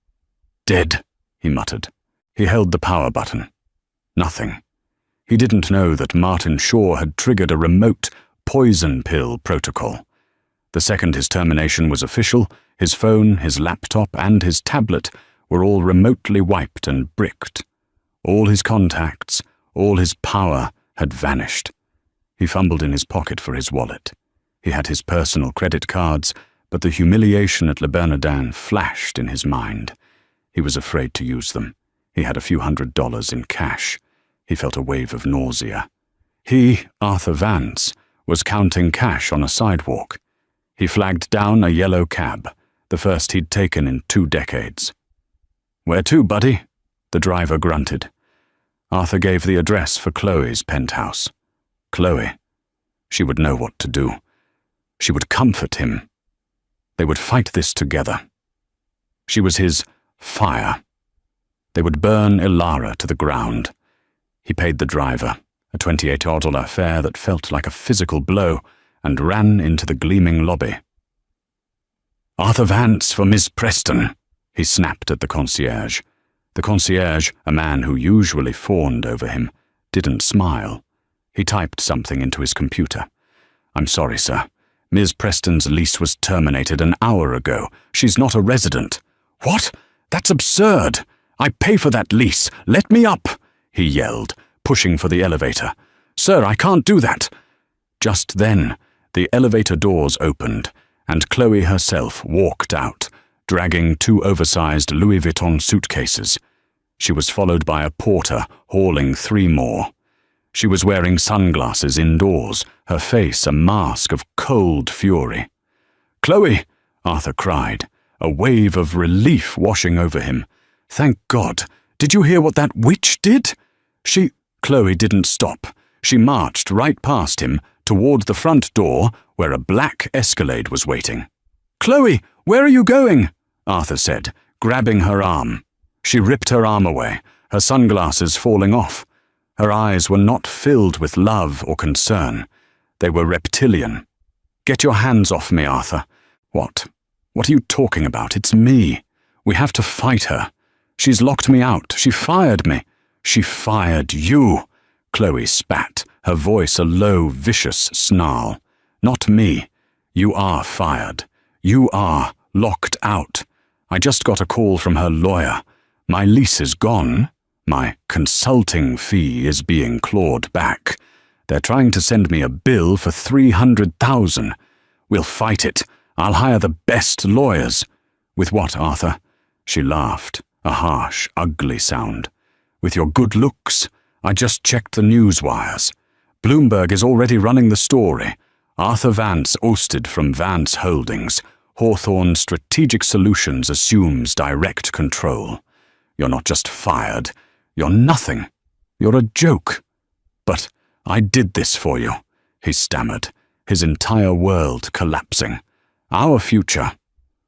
"Dead," he muttered. He held the power button. Nothing. He didn't know that Martin Shaw had triggered a remote poison pill protocol. The second his termination was official, his phone, his laptop, and his tablet were all remotely wiped and bricked. All his contacts, all his power had vanished. He fumbled in his pocket for his wallet. He had his personal credit cards, but the humiliation at Le Bernardin flashed in his mind. He was afraid to use them. He had a few $100s in cash. He felt a wave of nausea. He, Arthur Vance, was counting cash on a sidewalk. He flagged down a yellow cab, the first he'd taken in 2 decades. "Where to, buddy?" the driver grunted. Arthur gave the address for Chloe's penthouse. Chloe. She would know what to do. She would comfort him. They would fight this together. She was his fire. They would burn Ilara to the ground. He paid the driver, a $28 fare that felt like a physical blow, and ran into the gleaming lobby. "Arthur Vance for Miss Preston," he snapped at the concierge. The concierge, a man who usually fawned over him, didn't smile. He typed something into his computer. "I'm sorry, sir. Ms. Preston's lease was terminated an hour ago. She's not a resident." "What? That's absurd! I pay for that lease. Let me up!" he yelled, pushing for the elevator. "Sir, I can't do that." Just then, the elevator doors opened, and Chloe herself walked out, dragging 2 oversized Louis Vuitton suitcases. She was followed by a porter hauling 3 more. She was wearing sunglasses indoors, her face a mask of cold fury. "Chloe!" Arthur cried, a wave of relief washing over him. "Thank God! Did you hear what that witch did?" Chloe didn't stop. She marched right past him toward the front door where a black Escalade was waiting. "Chloe, where are you going?" Arthur said, grabbing her arm. She ripped her arm away, her sunglasses falling off. Her eyes were not filled with love or concern. They were reptilian. "Get your hands off me, Arthur." "What? What are you talking about? It's me. We have to fight her. She's locked me out. She fired me." "She fired you," Chloe spat, her voice a low, vicious snarl. "Not me. You are fired. You are locked out. I just got a call from her lawyer. My lease is gone. My consulting fee is being clawed back. They're trying to send me a bill for $300,000. We'll fight it. I'll hire the best lawyers." "With what, Arthur?" She laughed, a harsh, ugly sound. "With your good looks. I just checked the news wires. Bloomberg is already running the story. Arthur Vance ousted from Vance Holdings. Hawthorne Strategic Solutions assumes direct control. You're not just fired. You're nothing. You're a joke. But I did this for you," he stammered, his entire world collapsing. "Our future.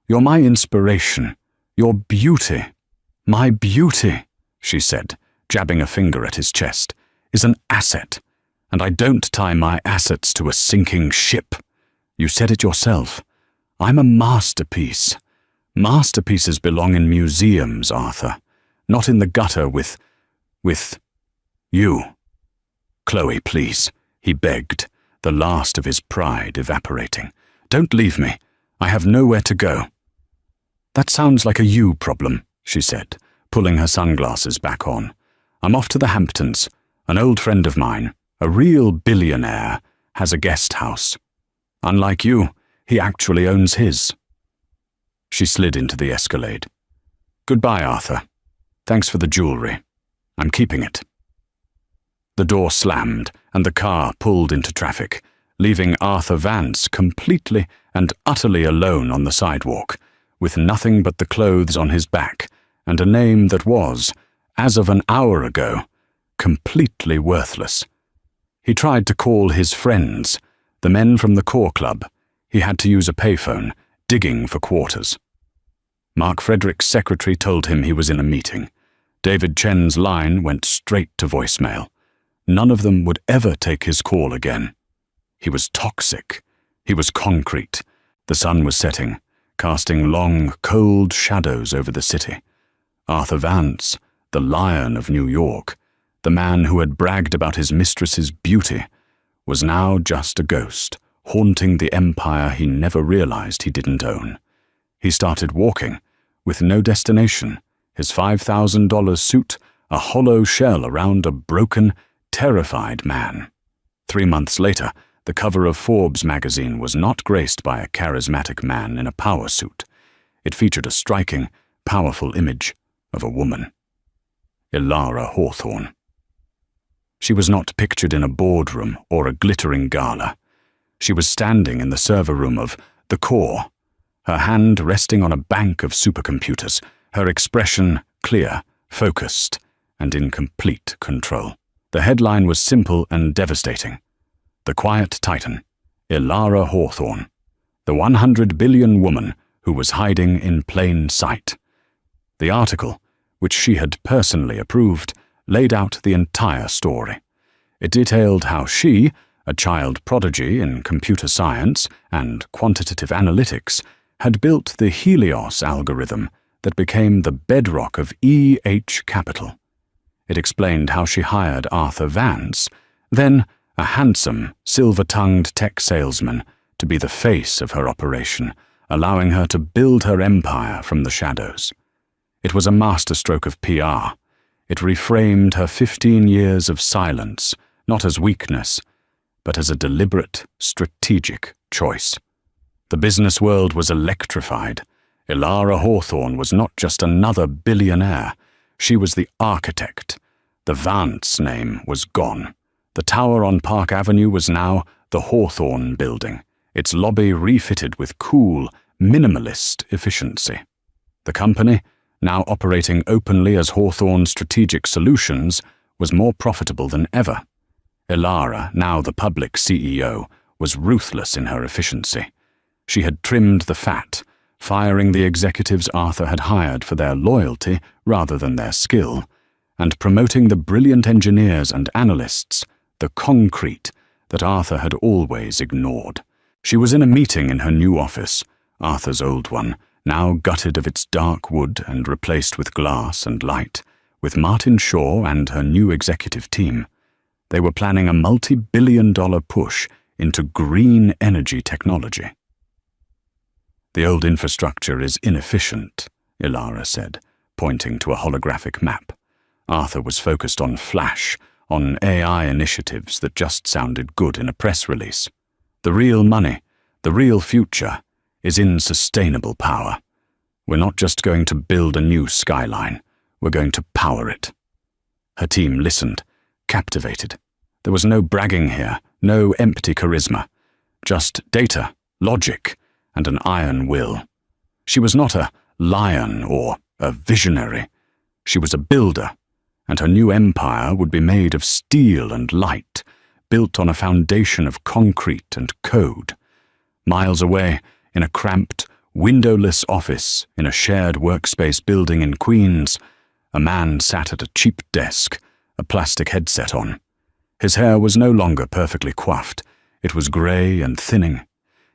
You're my inspiration. Your beauty." "My beauty," she said, jabbing a finger at his chest, "is an asset, and I don't tie my assets to a sinking ship. You said it yourself. I'm a masterpiece. Masterpieces belong in museums, Arthur, not in the gutter with you." "Chloe, please," he begged, the last of his pride evaporating. "Don't leave me. I have nowhere to go." "That sounds like a you problem," she said, pulling her sunglasses back on. "I'm off to the Hamptons. An old friend of mine, a real billionaire, has a guest house. Unlike you, he actually owns his." She slid into the Escalade. "Goodbye, Arthur. Thanks for the jewelry. I'm keeping it." The door slammed, and the car pulled into traffic, leaving Arthur Vance completely and utterly alone on the sidewalk, with nothing but the clothes on his back and a name that was, as of an hour ago, completely worthless. He tried to call his friends, the men from the Core Club. He had to use a payphone, digging for quarters. Mark Frederick's secretary told him he was in a meeting. David Chen's line went straight to voicemail. None of them would ever take his call again. He was toxic. He was concrete. The sun was setting, casting long, cold shadows over the city. Arthur Vance, the Lion of New York, the man who had bragged about his mistress's beauty, was now just a ghost, haunting the empire he never realized he didn't own. He started walking, with no destination, his $5,000 suit a hollow shell around a broken, terrified man. 3 months later, the cover of Forbes magazine was not graced by a charismatic man in a power suit. It featured a striking, powerful image of a woman. Ilara Hawthorne. She was not pictured in a boardroom or a glittering gala. She was standing in the server room of the Core, her hand resting on a bank of supercomputers, her expression clear, focused, and in complete control. The headline was simple and devastating. The Quiet Titan, Ilara Hawthorne, the 100 billion woman who was hiding in plain sight. The article, which she had personally approved, laid out the entire story. It detailed how she, a child prodigy in computer science and quantitative analytics, had built the Helios algorithm that became the bedrock of EH Capital. It explained how she hired Arthur Vance, then a handsome, silver-tongued tech salesman, to be the face of her operation, allowing her to build her empire from the shadows. It was a masterstroke of PR. It reframed her 15 years of silence, not as weakness, but as a deliberate, strategic choice. The business world was electrified. Ilara Hawthorne was not just another billionaire. She was the architect. The Vance name was gone. The tower on Park Avenue was now the Hawthorne Building, its lobby refitted with cool, minimalist efficiency. The company, now operating openly as Hawthorne Strategic Solutions, was more profitable than ever. Ilara, now the public CEO, was ruthless in her efficiency. She had trimmed the fat, firing the executives Arthur had hired for their loyalty rather than their skill, and promoting the brilliant engineers and analysts, the concrete, that Arthur had always ignored. She was in a meeting in her new office, Arthur's old one, now gutted of its dark wood and replaced with glass and light, with Martin Shaw and her new executive team. They were planning a multi-billion-dollar push into green energy technology. "The old infrastructure is inefficient," Ilara said, pointing to a holographic map. Arthur was focused on Flash, on AI initiatives that just sounded good in a press release. The real money, the real future, is in sustainable power. We're not just going to build a new skyline, we're going to power it. Her team listened, captivated. There was no bragging here, no empty charisma, just data, logic, and an iron will. She was not a lion or a visionary. She was a builder, and her new empire would be made of steel and light, built on a foundation of concrete and code. Miles away, in a cramped, windowless office in a shared workspace building in Queens, a man sat at a cheap desk, a plastic headset on. His hair was no longer perfectly coiffed. It was grey and thinning.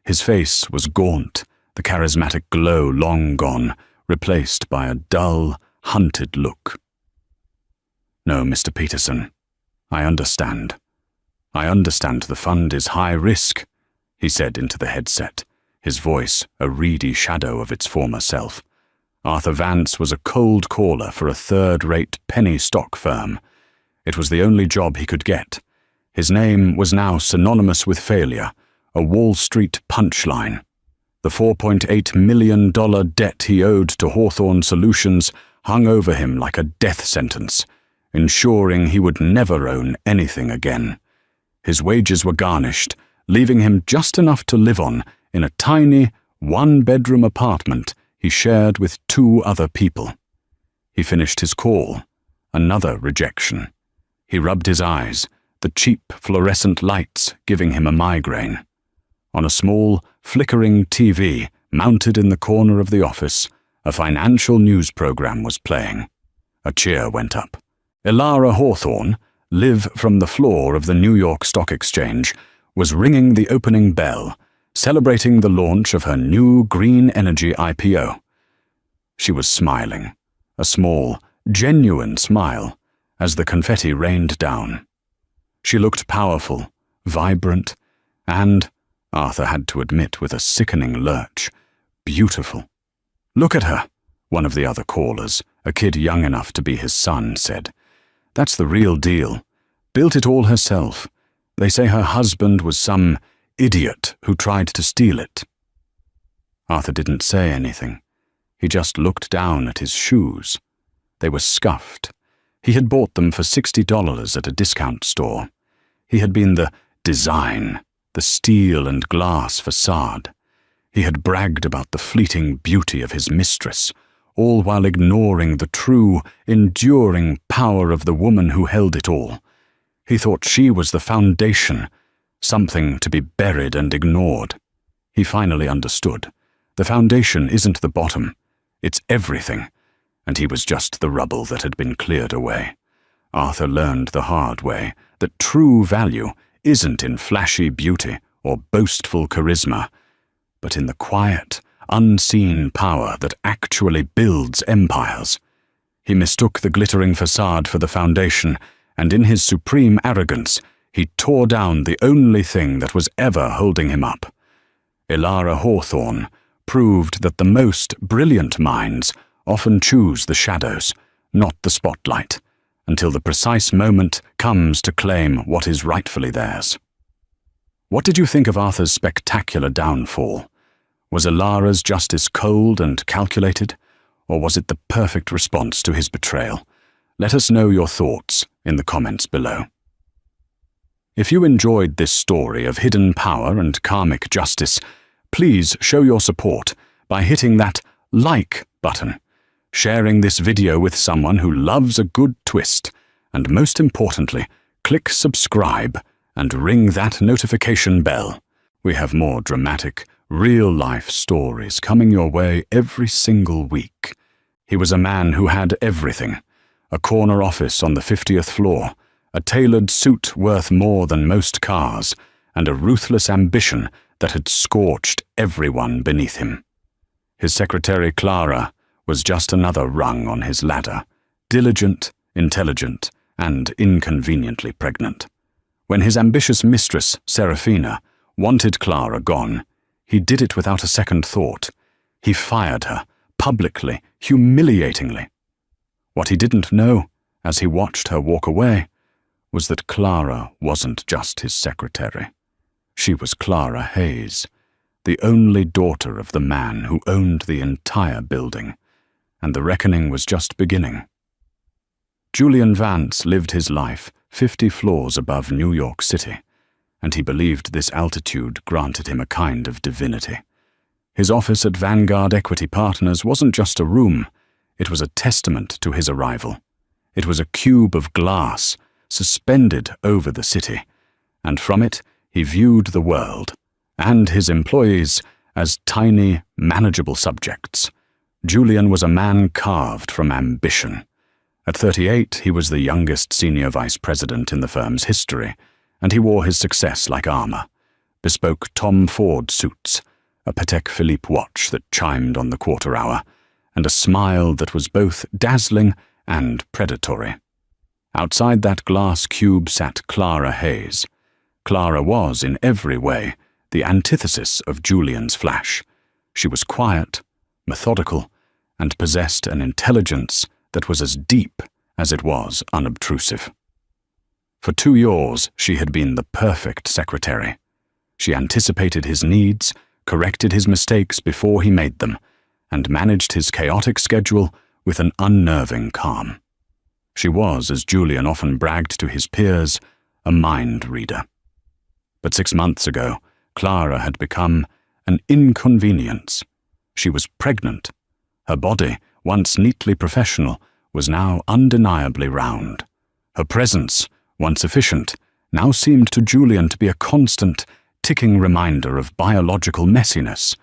His face was gaunt, the charismatic glow long gone, replaced by a dull, hunted look. "No, Mr. Peterson, I understand. I understand the fund is high risk," he said into the headset, his voice a reedy shadow of its former self. Arthur Vance was a cold caller for a third-rate penny stock firm. It was the only job he could get. His name was now synonymous with failure, a Wall Street punchline. The $4.8 million debt he owed to Hawthorne Solutions hung over him like a death sentence, ensuring he would never own anything again. His wages were garnished, leaving him just enough to live on in a tiny, one-bedroom apartment he shared with 2 other people. He finished his call. Another rejection. He rubbed his eyes, the cheap fluorescent lights giving him a migraine. On a small, flickering TV mounted in the corner of the office, a financial news program was playing. A cheer went up. Ilara Hawthorne, live from the floor of the New York Stock Exchange, was ringing the opening bell, celebrating the launch of her new green energy IPO. She was smiling, a small, genuine smile, as the confetti rained down. She looked powerful, vibrant, and, Arthur had to admit with a sickening lurch, beautiful. "Look at her," one of the other callers, a kid young enough to be his son, said. "That's the real deal. Built it all herself. They say her husband was some idiot who tried to steal it." Arthur didn't say anything. He just looked down at his shoes. They were scuffed. He had bought them for $60 at a discount store. He had been the design, the steel and glass facade. He had bragged about the fleeting beauty of his mistress, all while ignoring the true, enduring power of the woman who held it all. He thought she was the foundation, something to be buried and ignored. He finally understood. The foundation isn't the bottom, it's everything, and he was just the rubble that had been cleared away. Arthur learned the hard way that true value isn't in flashy beauty or boastful charisma, but in the quiet, unseen power that actually builds empires. He mistook the glittering facade for the foundation, and in his supreme arrogance, he tore down the only thing that was ever holding him up. Elara Hawthorne proved that the most brilliant minds often choose the shadows, not the spotlight, until the precise moment comes to claim what is rightfully theirs. What did you think of Arthur's spectacular downfall? Was Elara's justice cold and calculated, or was it the perfect response to his betrayal? Let us know your thoughts in the comments below. If you enjoyed this story of hidden power and karmic justice, please show your support by hitting that like button, sharing this video with someone who loves a good twist, and most importantly, click subscribe and ring that notification bell. We have more dramatic, real-life stories coming your way every single week. He was a man who had everything: a corner office on the 50th floor, a tailored suit worth more than most cars, and a ruthless ambition that had scorched everyone beneath him. His secretary Clara was just another rung on his ladder, diligent, intelligent, and inconveniently pregnant. When his ambitious mistress, Serafina, wanted Clara gone, he did it without a second thought. He fired her, publicly, humiliatingly. What he didn't know, as he watched her walk away, was that Clara wasn't just his secretary. She was Clara Hayes, the only daughter of the man who owned the entire building, and the reckoning was just beginning. Julian Vance lived his life 50 floors above New York City, and he believed this altitude granted him a kind of divinity. His office at Vanguard Equity Partners wasn't just a room, it was a testament to his arrival. It was a cube of glass, suspended over the city, and from it he viewed the world, and his employees, as tiny, manageable subjects. Julian was a man carved from ambition. At 38, he was the youngest senior vice president in the firm's history, and he wore his success like armor. Bespoke Tom Ford suits, a Patek Philippe watch that chimed on the quarter hour, and a smile that was both dazzling and predatory. Outside that glass cube sat Clara Hayes. Clara was, in every way, the antithesis of Julian's flash. She was quiet, methodical, and possessed an intelligence that was as deep as it was unobtrusive. For 2 years, she had been the perfect secretary. She anticipated his needs, corrected his mistakes before he made them, and managed his chaotic schedule with an unnerving calm. She was, as Julian often bragged to his peers, a mind reader. But 6 months ago, Clara had become an inconvenience. She was pregnant. Her body, once neatly professional, was now undeniably round. Her presence, once efficient, now seemed to Julian to be a constant, ticking reminder of biological messiness.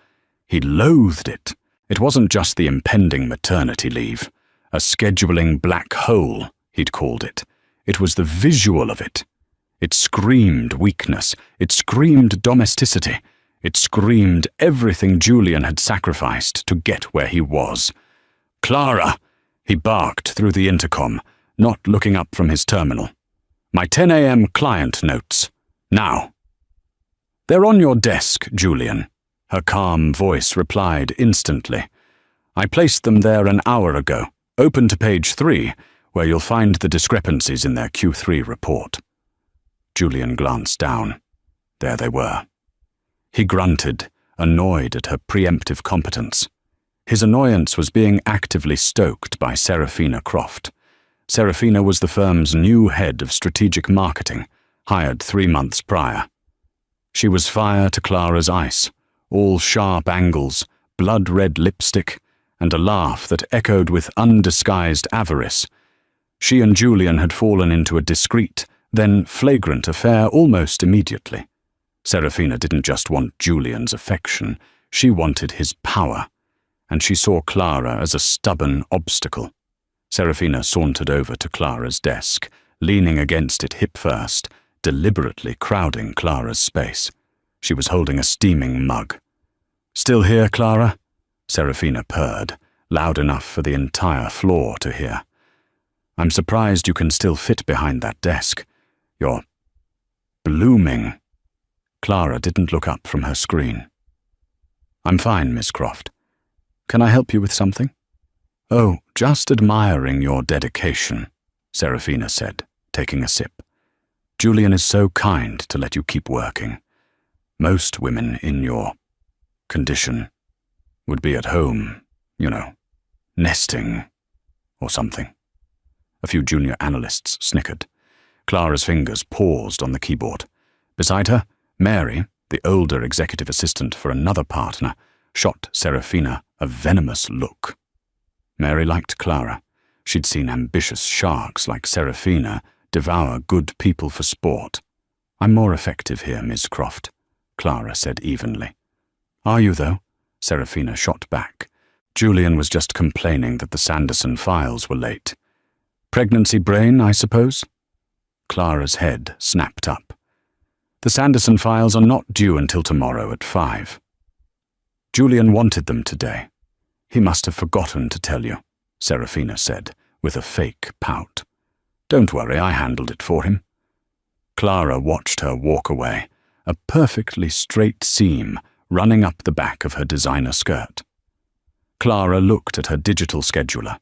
He loathed it. It wasn't just the impending maternity leave, a scheduling black hole, he'd called it. It was the visual of it. It screamed weakness. It screamed domesticity. It screamed everything Julian had sacrificed to get where he was. "Clara!" he barked through the intercom, not looking up from his terminal. "My 10 a.m. client notes. Now." "They're on your desk, Julian," her calm voice replied instantly. "I placed them there an hour ago. Open to page 3, where you'll find the discrepancies in their Q3 report." Julian glanced down. There they were. He grunted, annoyed at her preemptive competence. His annoyance was being actively stoked by Serafina Croft. Serafina was the firm's new head of strategic marketing, hired 3 months prior. She was fire to Clara's ice, all sharp angles, blood-red lipstick, and a laugh that echoed with undisguised avarice. She and Julian had fallen into a discreet, then flagrant affair almost immediately. Serafina didn't just want Julian's affection, she wanted his power, and she saw Clara as a stubborn obstacle. Serafina sauntered over to Clara's desk, leaning against it hip first, deliberately crowding Clara's space. She was holding a steaming mug. "Still here, Clara?" Serafina purred, loud enough for the entire floor to hear. "I'm surprised you can still fit behind that desk. You're blooming." Clara didn't look up from her screen. "I'm fine, Miss Croft. Can I help you with something?" "Oh, just admiring your dedication," Serafina said, taking a sip. "Julian is so kind to let you keep working. Most women in your condition would be at home, nesting or something." A few junior analysts snickered. Clara's fingers paused on the keyboard. Beside her, Mary, the older executive assistant for another partner, shot Serafina a venomous look. Mary liked Clara. She'd seen ambitious sharks like Serafina devour good people for sport. "I'm more effective here, Miss Croft," Clara said evenly. "Are you, though?" Serafina shot back. Julian was just complaining that the Sanderson files were late. "Pregnancy brain, I suppose?" Clara's head snapped up. "The Sanderson files are not due until tomorrow at 5. Julian wanted them today. He must have forgotten to tell you," Serafina said, with a fake pout. "Don't worry, I handled it for him." Clara watched her walk away, a perfectly straight seam running up the back of her designer skirt. Clara looked at her digital scheduler.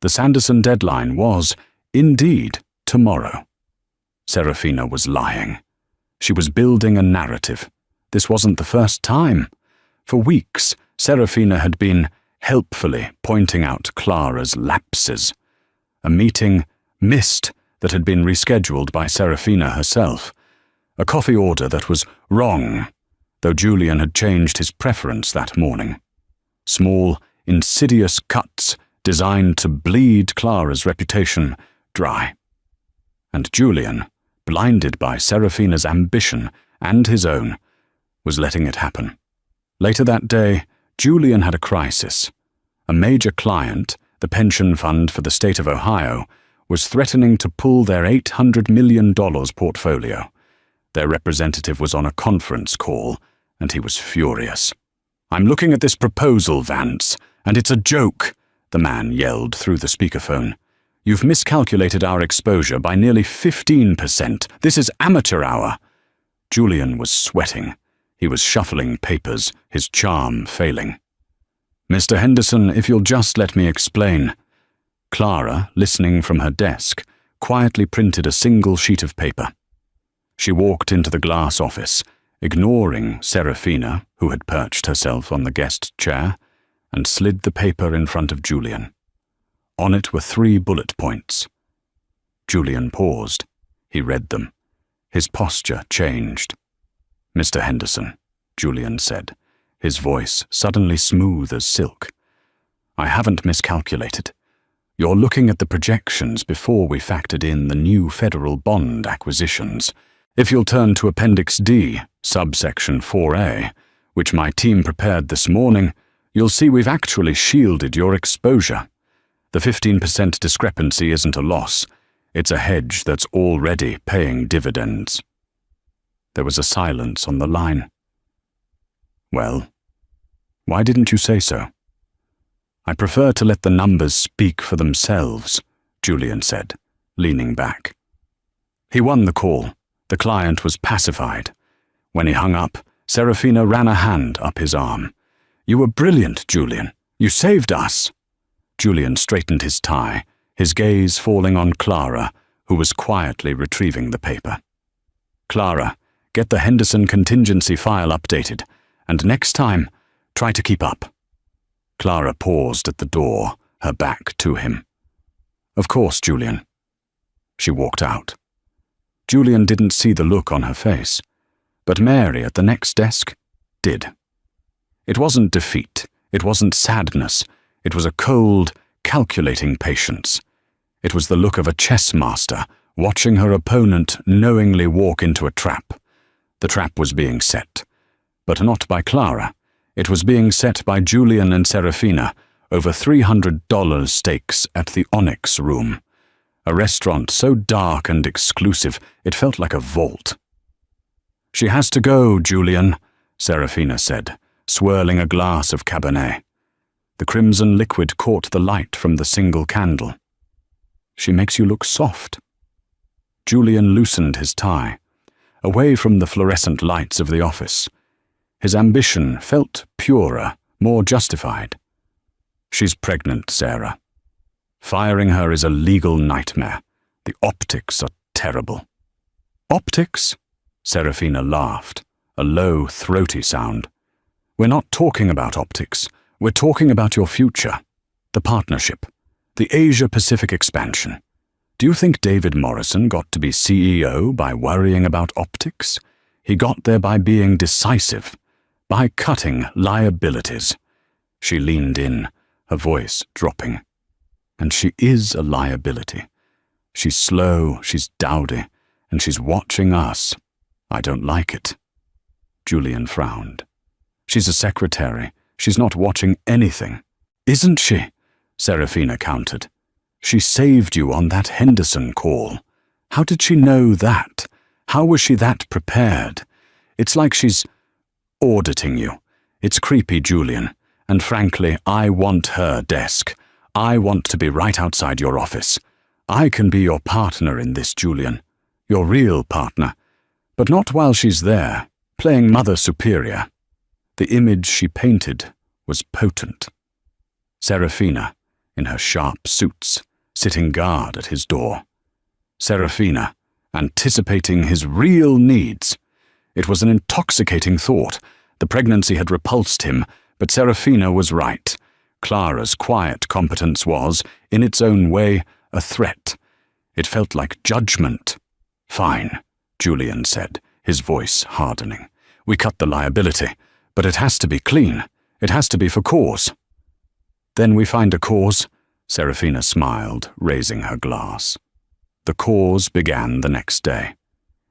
The Sanderson deadline was, indeed, tomorrow. Serafina was lying. She was building a narrative. This wasn't the first time. For weeks, Serafina had been helpfully pointing out Clara's lapses. A meeting missed that had been rescheduled by Serafina herself. A coffee order that was wrong, though Julian had changed his preference that morning. Small, insidious cuts designed to bleed Clara's reputation dry. And Julian, blinded by Serafina's ambition and his own, was letting it happen. Later that day, Julian had a crisis. A major client, the pension fund for the state of Ohio, was threatening to pull their $800 million portfolio. Their representative was on a conference call, and he was furious. "I'm looking at this proposal, Vance, and it's a joke," the man yelled through the speakerphone. "You've miscalculated our exposure by nearly 15%. This is amateur hour." Julian was sweating. He was shuffling papers, his charm failing. "Mr. Henderson, if you'll just let me explain." Clara, listening from her desk, quietly printed a single sheet of paper. She walked into the glass office, ignoring Serafina, who had perched herself on the guest chair, and slid the paper in front of Julian. On it were 3 bullet points. Julian paused. He read them. His posture changed. "Mr. Henderson," Julian said, his voice suddenly smooth as silk. "I haven't miscalculated. You're looking at the projections before we factored in the new federal bond acquisitions. If you'll turn to Appendix D, subsection 4A, which my team prepared this morning, you'll see we've actually shielded your exposure. The 15% discrepancy isn't a loss. It's a hedge that's already paying dividends." There was a silence on the line. "Well, why didn't you say so?" "I prefer to let the numbers speak for themselves," Julian said, leaning back. He won the call. The client was pacified. When he hung up, Serafina ran a hand up his arm. "You were brilliant, Julian. You saved us." Julian straightened his tie, his gaze falling on Clara, who was quietly retrieving the paper. "Clara, get the Henderson contingency file updated, and next time, try to keep up." Clara paused at the door, her back to him. "Of course, Julian." She walked out. Julian didn't see the look on her face, but Mary at the next desk did. It wasn't defeat, it wasn't sadness, it was a cold, calculating patience. It was the look of a chess master watching her opponent knowingly walk into a trap. The trap was being set. But not by Clara. It was being set by Julian and Serafina over $300 stakes at the Onyx Room, a restaurant so dark and exclusive it felt like a vault. "She has to go, Julian," Serafina said, swirling a glass of Cabernet. The crimson liquid caught the light from the single candle. "She makes you look soft." Julian loosened his tie, away from the fluorescent lights of the office. His ambition felt purer, more justified. "She's pregnant, Sarah. Firing her is a legal nightmare. The optics are terrible." "Optics?" Serafina laughed, a low, throaty sound. "We're not talking about optics. We're talking about your future, the partnership, the Asia-Pacific expansion. Do you think David Morrison got to be CEO by worrying about optics? He got there by being decisive, by cutting liabilities." She leaned in, her voice dropping. "And she is a liability. She's slow, she's dowdy, and she's watching us. I don't like it." Julian frowned. "She's a secretary. She's not watching anything." "Isn't she?" Serafina countered. "She saved you on that Henderson call. How did she know that? How was she that prepared? It's like she's auditing you. It's creepy, Julian. And frankly, I want her desk. I want to be right outside your office. I can be your partner in this, Julian. Your real partner. But not while she's there, playing Mother Superior." The image she painted was potent. Serafina, in her sharp suits, sitting guard at his door. Serafina, anticipating his real needs. It was an intoxicating thought. The pregnancy had repulsed him, but Serafina was right. Clara's quiet competence was, in its own way, a threat. It felt like judgment. "Fine," Julian said, his voice hardening. "We cut the liability, but it has to be clean. It has to be for cause." "Then we find a cause?" Serafina smiled, raising her glass. The cause began the next day.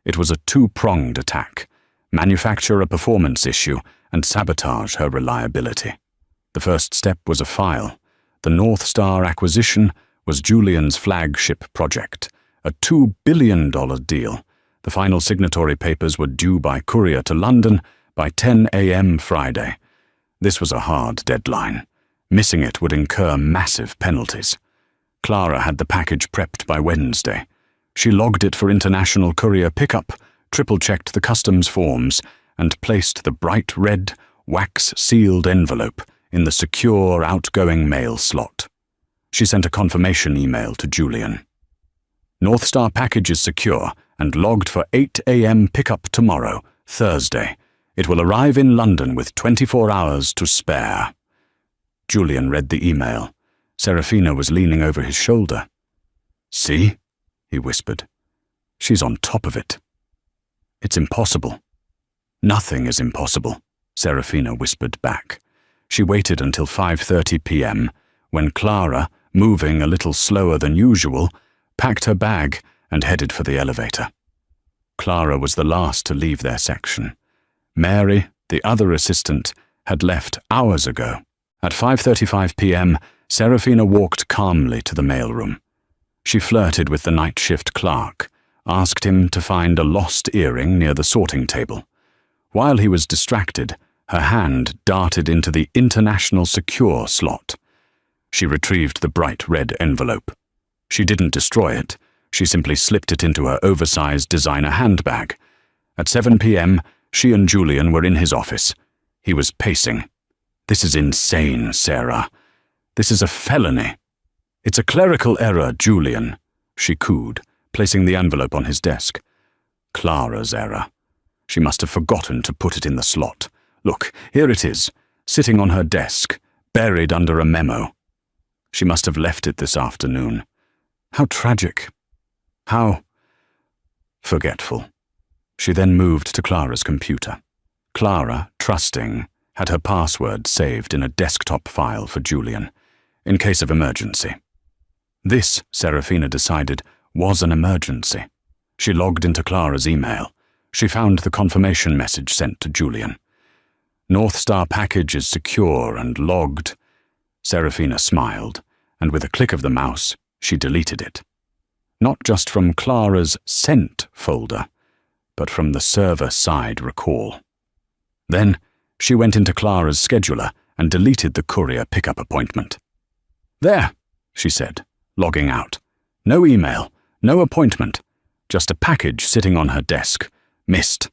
It was a two-pronged attack: manufacture a performance issue and sabotage her reliability. The first step was a file. The North Star acquisition was Julian's flagship project, a $2 billion deal. The final signatory papers were due by courier to London by 10 a.m. Friday. This was a hard deadline. Missing it would incur massive penalties. Clara had the package prepped by Wednesday. She logged it for international courier pickup, triple-checked the customs forms, and placed the bright red, wax-sealed envelope in the secure outgoing mail slot. She sent a confirmation email to Julian. "North Star package is secure and logged for 8 a.m. pickup tomorrow, Thursday. It will arrive in London with 24 hours to spare." Julian read the email. Serafina was leaning over his shoulder. "See?" he whispered. "She's on top of it." "It's impossible." "Nothing is impossible," Serafina whispered back. She waited until 5:30 p.m., when Clara, moving a little slower than usual, packed her bag and headed for the elevator. Clara was the last to leave their section. Mary, the other assistant, had left hours ago. At 5:35 p.m., Serafina walked calmly to the mailroom. She flirted with the night shift clerk, asked him to find a lost earring near the sorting table. While he was distracted, her hand darted into the international secure slot. She retrieved the bright red envelope. She didn't destroy it. She simply slipped it into her oversized designer handbag. At 7 p.m., she and Julian were in his office. He was pacing. "This is insane, Sarah. This is a felony." "It's a clerical error, Julian," she cooed, placing the envelope on his desk. "Clara's error. She must have forgotten to put it in the slot. Look, here it is, sitting on her desk, buried under a memo. She must have left it this afternoon. How tragic. How forgetful." She then moved to Clara's computer. Clara, trusting, had her password saved in a desktop file for Julian, in case of emergency. This, Serafina decided, was an emergency. She logged into Clara's email. She found the confirmation message sent to Julian. North Star package is secure and logged. Serafina smiled, and with a click of the mouse, she deleted it. Not just from Clara's sent folder, but from the server-side recall. Then, she went into Clara's scheduler and deleted the courier pickup appointment. "There," she said, logging out. "No email, no appointment, just a package sitting on her desk. Missed.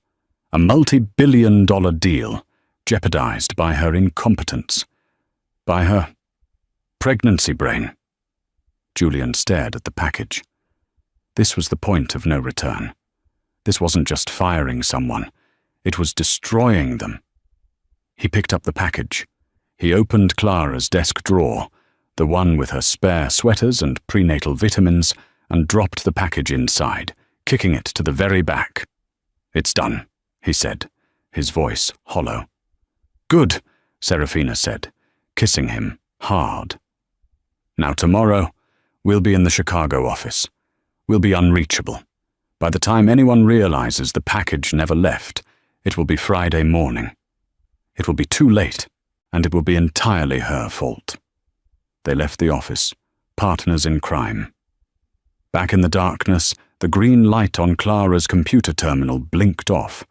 A multi-billion-dollar deal, jeopardized by her incompetence. By her pregnancy brain." Julian stared at the package. This was the point of no return. This wasn't just firing someone, it was destroying them. He picked up the package. He opened Clara's desk drawer, the one with her spare sweaters and prenatal vitamins, and dropped the package inside, kicking it to the very back. "It's done," he said, his voice hollow. "Good," Serafina said, kissing him hard. "Now tomorrow, we'll be in the Chicago office. We'll be unreachable. By the time anyone realizes the package never left, it will be Friday morning. It will be too late, and it will be entirely her fault." They left the office, partners in crime. Back in the darkness, the green light on Clara's computer terminal blinked off,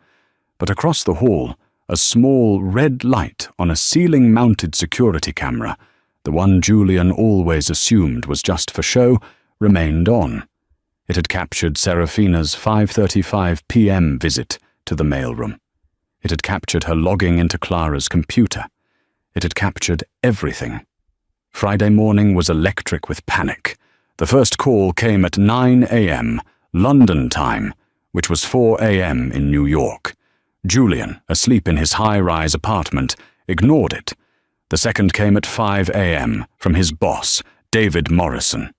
but across the hall, a small red light on a ceiling-mounted security camera, the one Julian always assumed was just for show, remained on. It had captured Serafina's 5:35 p.m. visit to the mailroom. It had captured her logging into Clara's computer. It had captured everything. Friday morning was electric with panic. The first call came at 9 a.m., London time, which was 4 a.m. in New York. Julian, asleep in his high-rise apartment, ignored it. The second came at 5 a.m. from his boss, David Morrison.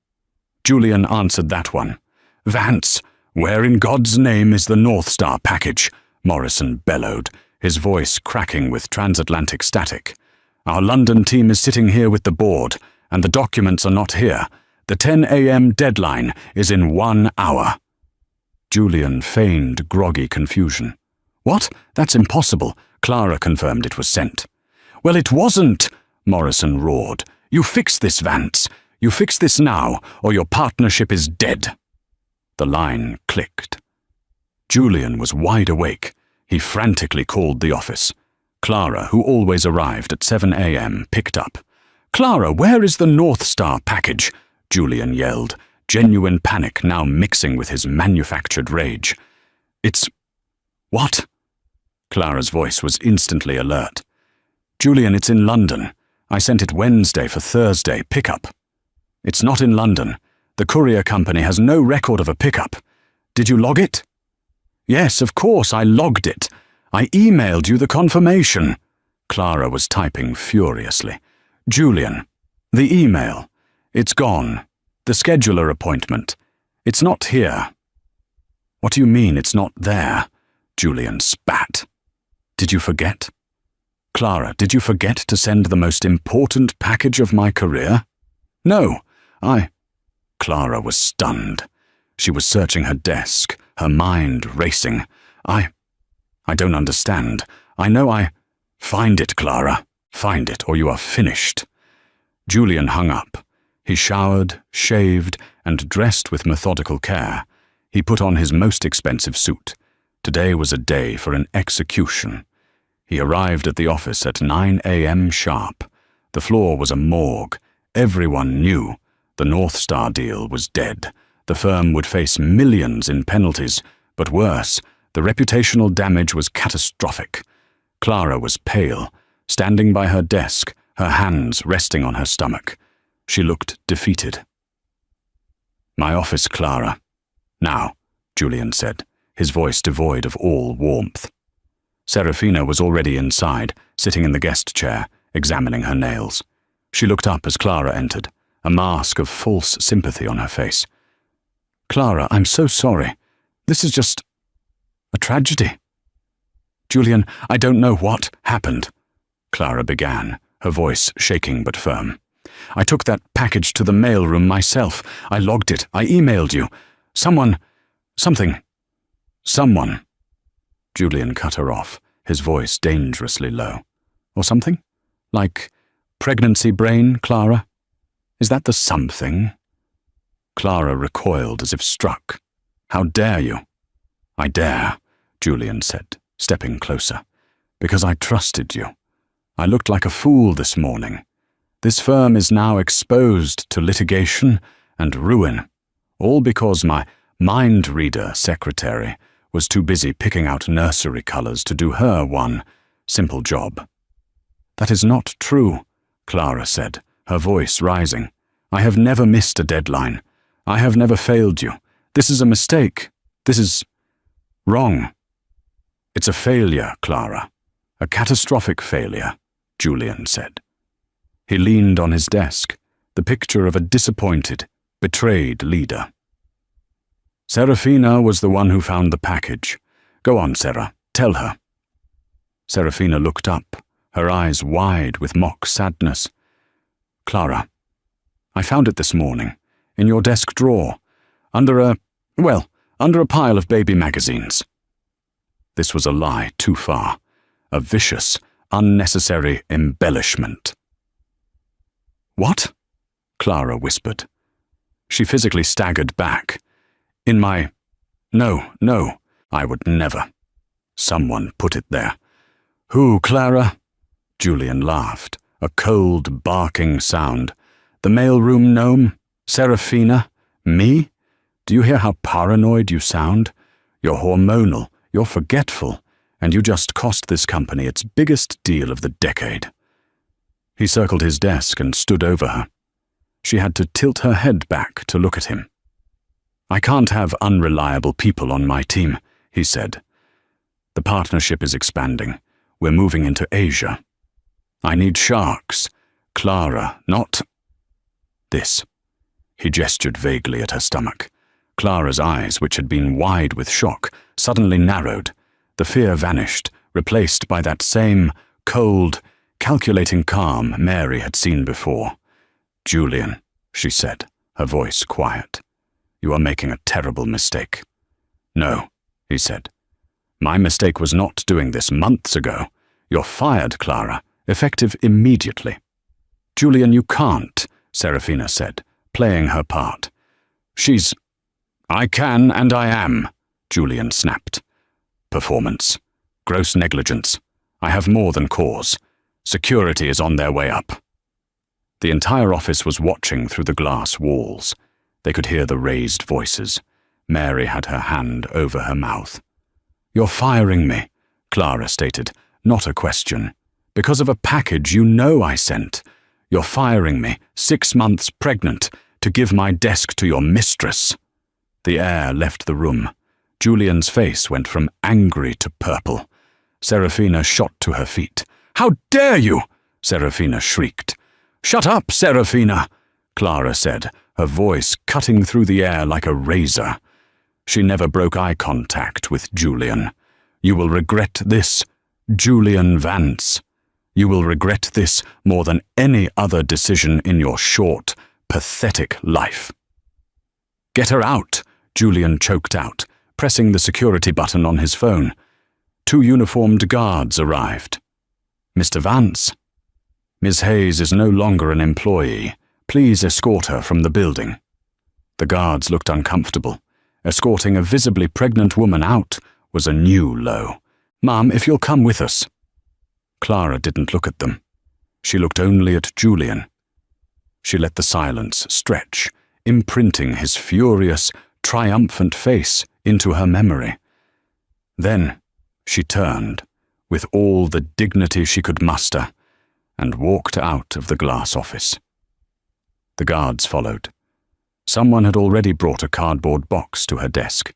Julian answered that one. "Vance, where in God's name is the North Star package?" Morrison bellowed, his voice cracking with transatlantic static. "Our London team is sitting here with the board, and the documents are not here. The 10 a.m. deadline is in 1 hour. Julian feigned groggy confusion. "What? That's impossible." Clara confirmed it was sent. "Well, it wasn't," Morrison roared. "You fix this, Vance. You fix this now, or your partnership is dead." The line clicked. Julian was wide awake. He frantically called the office. Clara, who always arrived at 7 a.m., picked up. "Clara, where is the North Star package?" Julian yelled, genuine panic now mixing with his manufactured rage. "It's... what?" Clara's voice was instantly alert. "Julian, it's in London. I sent it Wednesday for Thursday pickup." "It's not in London. The courier company has no record of a pickup. Did you log it?" "Yes, of course I logged it. I emailed you the confirmation." Clara was typing furiously. "Julian, the email. It's gone. The scheduler appointment. It's not here." "What do you mean it's not there?" Julian spat. "Did you forget? Clara, did you forget to send the most important package of my career?" "No, Clara was stunned. She was searching her desk, her mind racing. I don't understand. I know Find it, Clara. Find it, or you are finished." Julian hung up. He showered, shaved, and dressed with methodical care. He put on his most expensive suit. Today was a day for an execution. He arrived at the office at 9 a.m. sharp. The floor was a morgue. Everyone knew. The North Star deal was dead. The firm would face millions in penalties, but worse, the reputational damage was catastrophic. Clara was pale, standing by her desk, her hands resting on her stomach. She looked defeated. "My office, Clara." "Now," Julian said, his voice devoid of all warmth. Serafina was already inside, sitting in the guest chair, examining her nails. She looked up as Clara entered, a mask of false sympathy on her face. "Clara, I'm so sorry. This is just a tragedy." "Julian, I don't know what happened," Clara began, her voice shaking but firm. "I took that package to the mailroom myself. I logged it. I emailed you. Someone. Julian cut her off, his voice dangerously low. Or something? Like pregnancy brain, Clara? Is that the something? Clara recoiled as if struck. How dare you? I dare, Julian said, stepping closer. Because I trusted you. I looked like a fool this morning. This firm is now exposed to litigation and ruin, all because my mind-reader secretary was too busy picking out nursery colors to do her one simple job. That is not true, Clara said, her voice rising. I have never missed a deadline. I have never failed you. This is a mistake. This is wrong. It's a failure, Clara. A catastrophic failure, Julian said. He leaned on his desk, the picture of a disappointed, betrayed leader. Serafina was the one who found the package. Go on, Sarah, tell her. Serafina looked up, her eyes wide with mock sadness. Clara, I found it this morning, in your desk drawer, under a pile of baby magazines. This was a lie too far, a vicious, unnecessary embellishment. What? Clara whispered. She physically staggered back. No, I would never. Someone put it there. Who, Clara? Julian laughed, a cold, barking sound. The mailroom gnome? Serafina? Me? Do you hear how paranoid you sound? You're hormonal, you're forgetful, and you just cost this company its biggest deal of the decade. He circled his desk and stood over her. She had to tilt her head back to look at him. I can't have unreliable people on my team, he said. The partnership is expanding. We're moving into Asia. I need sharks. Clara, not this. He gestured vaguely at her stomach. Clara's eyes, which had been wide with shock, suddenly narrowed. The fear vanished, replaced by that same cold, calculating calm Mary had seen before. Julian, she said, her voice quiet. You are making a terrible mistake. No, he said. My mistake was not doing this months ago. You're fired, Clara, effective immediately. Julian, you can't, Serafina said, playing her part. I can and I am, Julian snapped. Performance. Gross negligence. I have more than cause. Security is on their way up. The entire office was watching through the glass walls. They could hear the raised voices. Mary had her hand over her mouth. You're firing me, Clara stated, not a question. Because of a package you know I sent. You're firing me, 6 months pregnant, to give my desk to your mistress. The air left the room. Julian's face went from angry to purple. Serafina shot to her feet. How dare you? Serafina shrieked. Shut up, Serafina, Clara said, her voice cutting through the air like a razor. She never broke eye contact with Julian. You will regret this, Julian Vance. You will regret this more than any other decision in your short, pathetic life. Get her out, Julian choked out, pressing the security button on his phone. 2 uniformed guards arrived. Mr. Vance? Ms. Hayes is no longer an employee. Please escort her from the building. The guards looked uncomfortable. Escorting a visibly pregnant woman out was a new low. Ma'am, if you'll come with us. Clara didn't look at them. She looked only at Julian. She let the silence stretch, imprinting his furious, triumphant face into her memory. Then she turned, with all the dignity she could muster, and walked out of the glass office. The guards followed. Someone had already brought a cardboard box to her desk.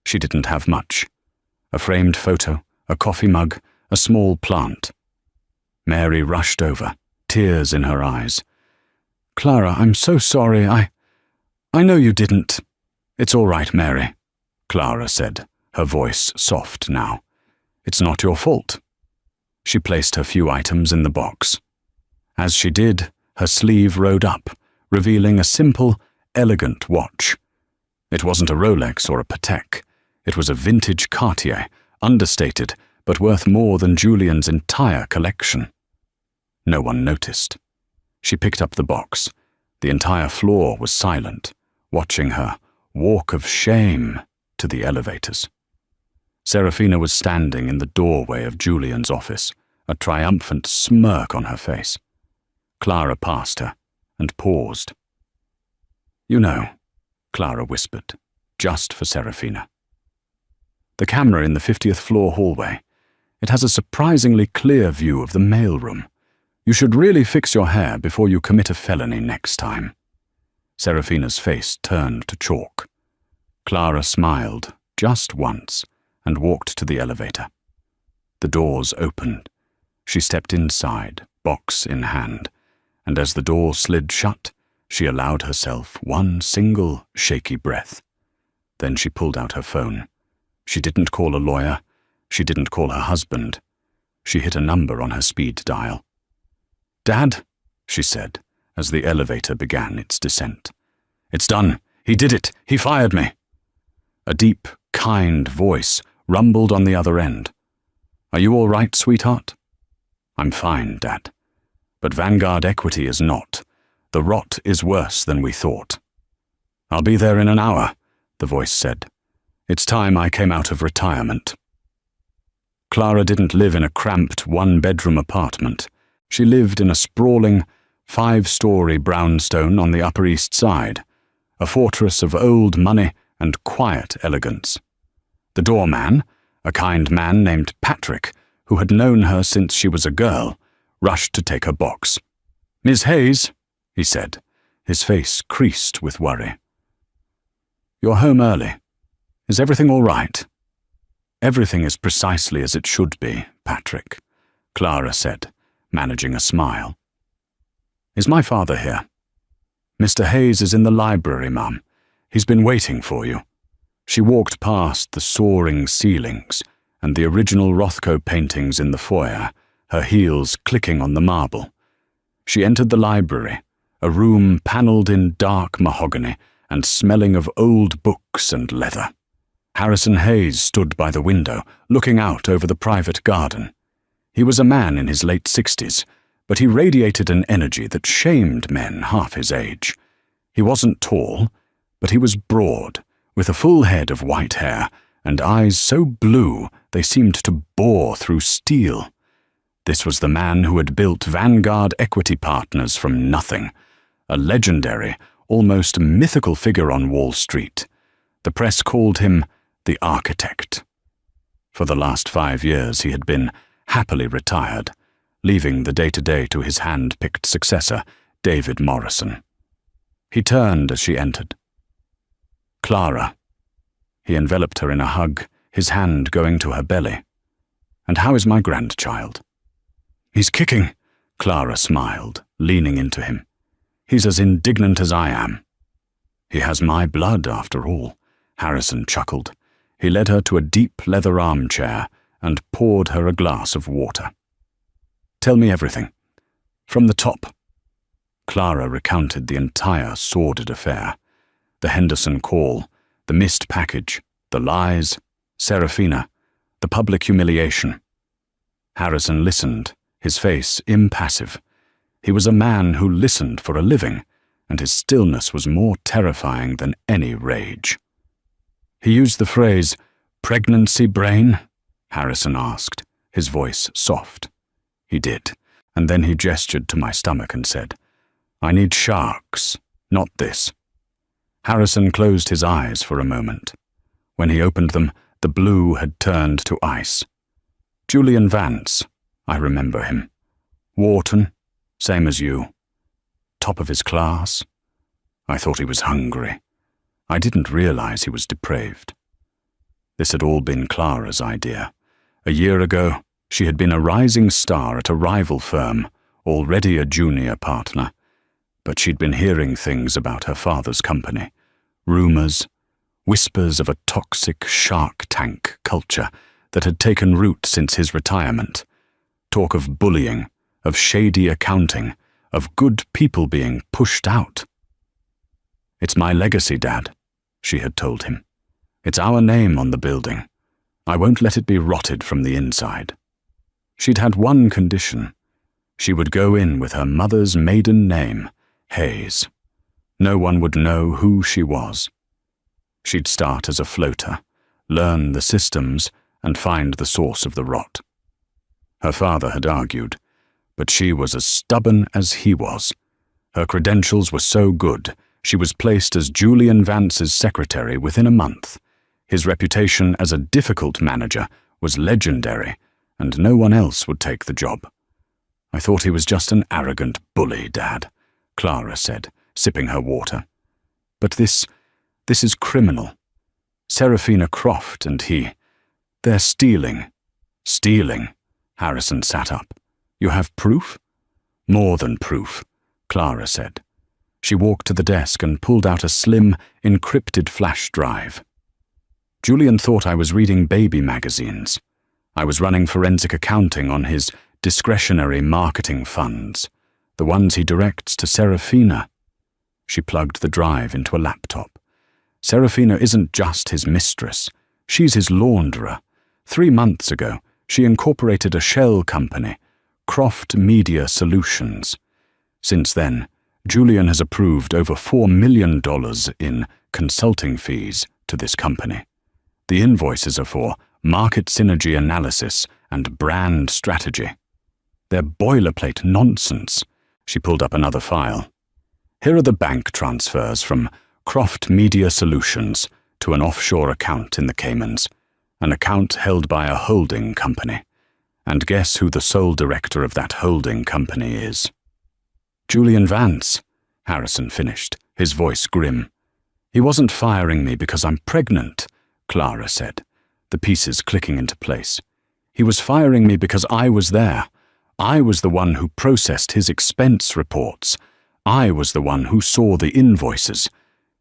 She didn't have much. A framed photo, a coffee mug, a small plant. Mary rushed over, tears in her eyes. Clara, I'm so sorry. I know you didn't. It's all right, Mary, Clara said, her voice soft now. It's not your fault. She placed her few items in the box. As she did, her sleeve rode up, revealing a simple, elegant watch. It wasn't a Rolex or a Patek. It was a vintage Cartier, understated, but worth more than Julian's entire collection. No one noticed. She picked up the box. The entire floor was silent, watching her walk of shame to the elevators. Serafina was standing in the doorway of Julian's office, a triumphant smirk on her face. Clara passed her and paused. "You know," Clara whispered, just for Serafina. "The camera in the 50th floor hallway. It has a surprisingly clear view of the mailroom. You should really fix your hair before you commit a felony next time." Serafina's face turned to chalk. Clara smiled just once and walked to the elevator. The doors opened. She stepped inside, box in hand, and as the door slid shut, she allowed herself one single shaky breath. Then she pulled out her phone. She didn't call a lawyer. She didn't call her husband. She hit a number on her speed dial. "Dad," she said, as the elevator began its descent. "It's done. He did it. He fired me." A deep, kind voice rumbled on the other end. "Are you all right, sweetheart?" "I'm fine, Dad. But Vanguard Equity is not. The rot is worse than we thought." "I'll be there in an hour," the voice said. "It's time I came out of retirement." Clara didn't live in a cramped one-bedroom apartment. She lived in a sprawling, 5-story brownstone on the Upper East Side, a fortress of old money and quiet elegance. The doorman, a kind man named Patrick, who had known her since she was a girl, rushed to take her box. "Miss Hayes," he said, his face creased with worry. "You're home early. Is everything all right?" "Everything is precisely as it should be, Patrick," Clara said, managing a smile. "Is my father here?" "Mr. Hayes is in the library, Mum. He's been waiting for you." She walked past the soaring ceilings and the original Rothko paintings in the foyer, her heels clicking on the marble. She entered the library, a room panelled in dark mahogany and smelling of old books and leather. Harrison Hayes stood by the window, looking out over the private garden. He was a man in his late 60s, but he radiated an energy that shamed men half his age. He wasn't tall, but he was broad, with a full head of white hair and eyes so blue they seemed to bore through steel. This was the man who had built Vanguard Equity Partners from nothing, a legendary, almost mythical figure on Wall Street. The press called him the Architect. For the last 5 years he had been happily retired, leaving the day-to-day to his hand-picked successor, David Morrison. He turned as she entered. "Clara." He enveloped her in a hug, his hand going to her belly. "And how is my grandchild?" "He's kicking," Clara smiled, leaning into him. "He's as indignant as I am." "He has my blood, after all," Harrison chuckled. He led her to a deep leather armchair and poured her a glass of water. "Tell me everything. From the top." Clara recounted the entire sordid affair. The Henderson call, the missed package, the lies, Serafina, the public humiliation. Harrison listened, his face impassive. He was a man who listened for a living, and his stillness was more terrifying than any rage. "He used the phrase, 'pregnancy brain'?" Harrison asked, his voice soft. "He did, and then he gestured to my stomach and said, 'I need sharks, not this.'" Harrison closed his eyes for a moment. When he opened them, the blue had turned to ice. "Julian Vance, I remember him. Wharton, same as you. Top of his class. I thought he was hungry. I didn't realize he was depraved." This had all been Clara's idea. A year ago, she had been a rising star at a rival firm, already a junior partner. But she'd been hearing things about her father's company. Rumors, whispers of a toxic Shark Tank culture that had taken root since his retirement. Talk of bullying, of shady accounting, of good people being pushed out. "It's my legacy, Dad," she had told him. "It's our name on the building. I won't let it be rotted from the inside. She'd had one condition. She would go in with her mother's maiden name, Hayes. No one would know who she was. She'd start as a floater, learn the systems, and find the source of the rot. Her father had argued, but she was as stubborn as he was. Her credentials were so good, she was placed as Julian Vance's secretary within a month. His reputation as a difficult manager was legendary, and no one else would take the job. I thought he was just an arrogant bully, Dad, Clara said, sipping her water. But this is criminal. Serafina Croft and he, they're stealing. Stealing? Harrison sat up. You have proof? More than proof, Clara said. She walked to the desk and pulled out a slim, encrypted flash drive. Julian thought I was reading baby magazines. I was running forensic accounting on his discretionary marketing funds, the ones he directs to Serafina. She plugged the drive into a laptop. Serafina isn't just his mistress. She's his launderer. 3 months ago, she incorporated a shell company, Croft Media Solutions. Since then, Julian has approved over $4 million in consulting fees to this company. The invoices are for market synergy analysis and brand strategy. They're boilerplate nonsense. She pulled up another file. Here are the bank transfers from Croft Media Solutions to an offshore account in the Caymans, an account held by a holding company. And guess who the sole director of that holding company is? Julian Vance, Harrison finished, his voice grim. He wasn't firing me because I'm pregnant, Clara said, the pieces clicking into place. He was firing me because I was there. I was the one who processed his expense reports. I was the one who saw the invoices.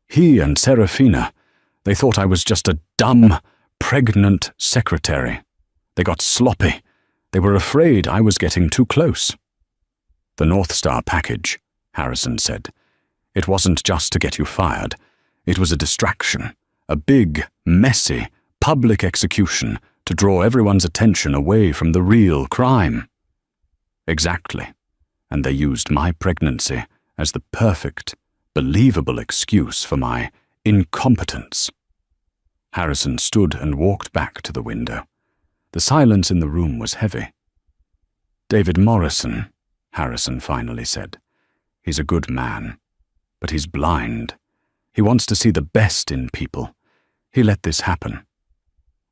He and Serafina, they thought I was just a dumb, pregnant secretary. They got sloppy. They were afraid I was getting too close. The North Star package, Harrison said. It wasn't just to get you fired. It was a distraction, a big, messy, public execution to draw everyone's attention away from the real crime. Exactly. And they used my pregnancy as the perfect, believable excuse for my incompetence. Harrison stood and walked back to the window. The silence in the room was heavy. David Morrison, Harrison finally said. He's a good man, but he's blind. He wants to see the best in people. He let this happen.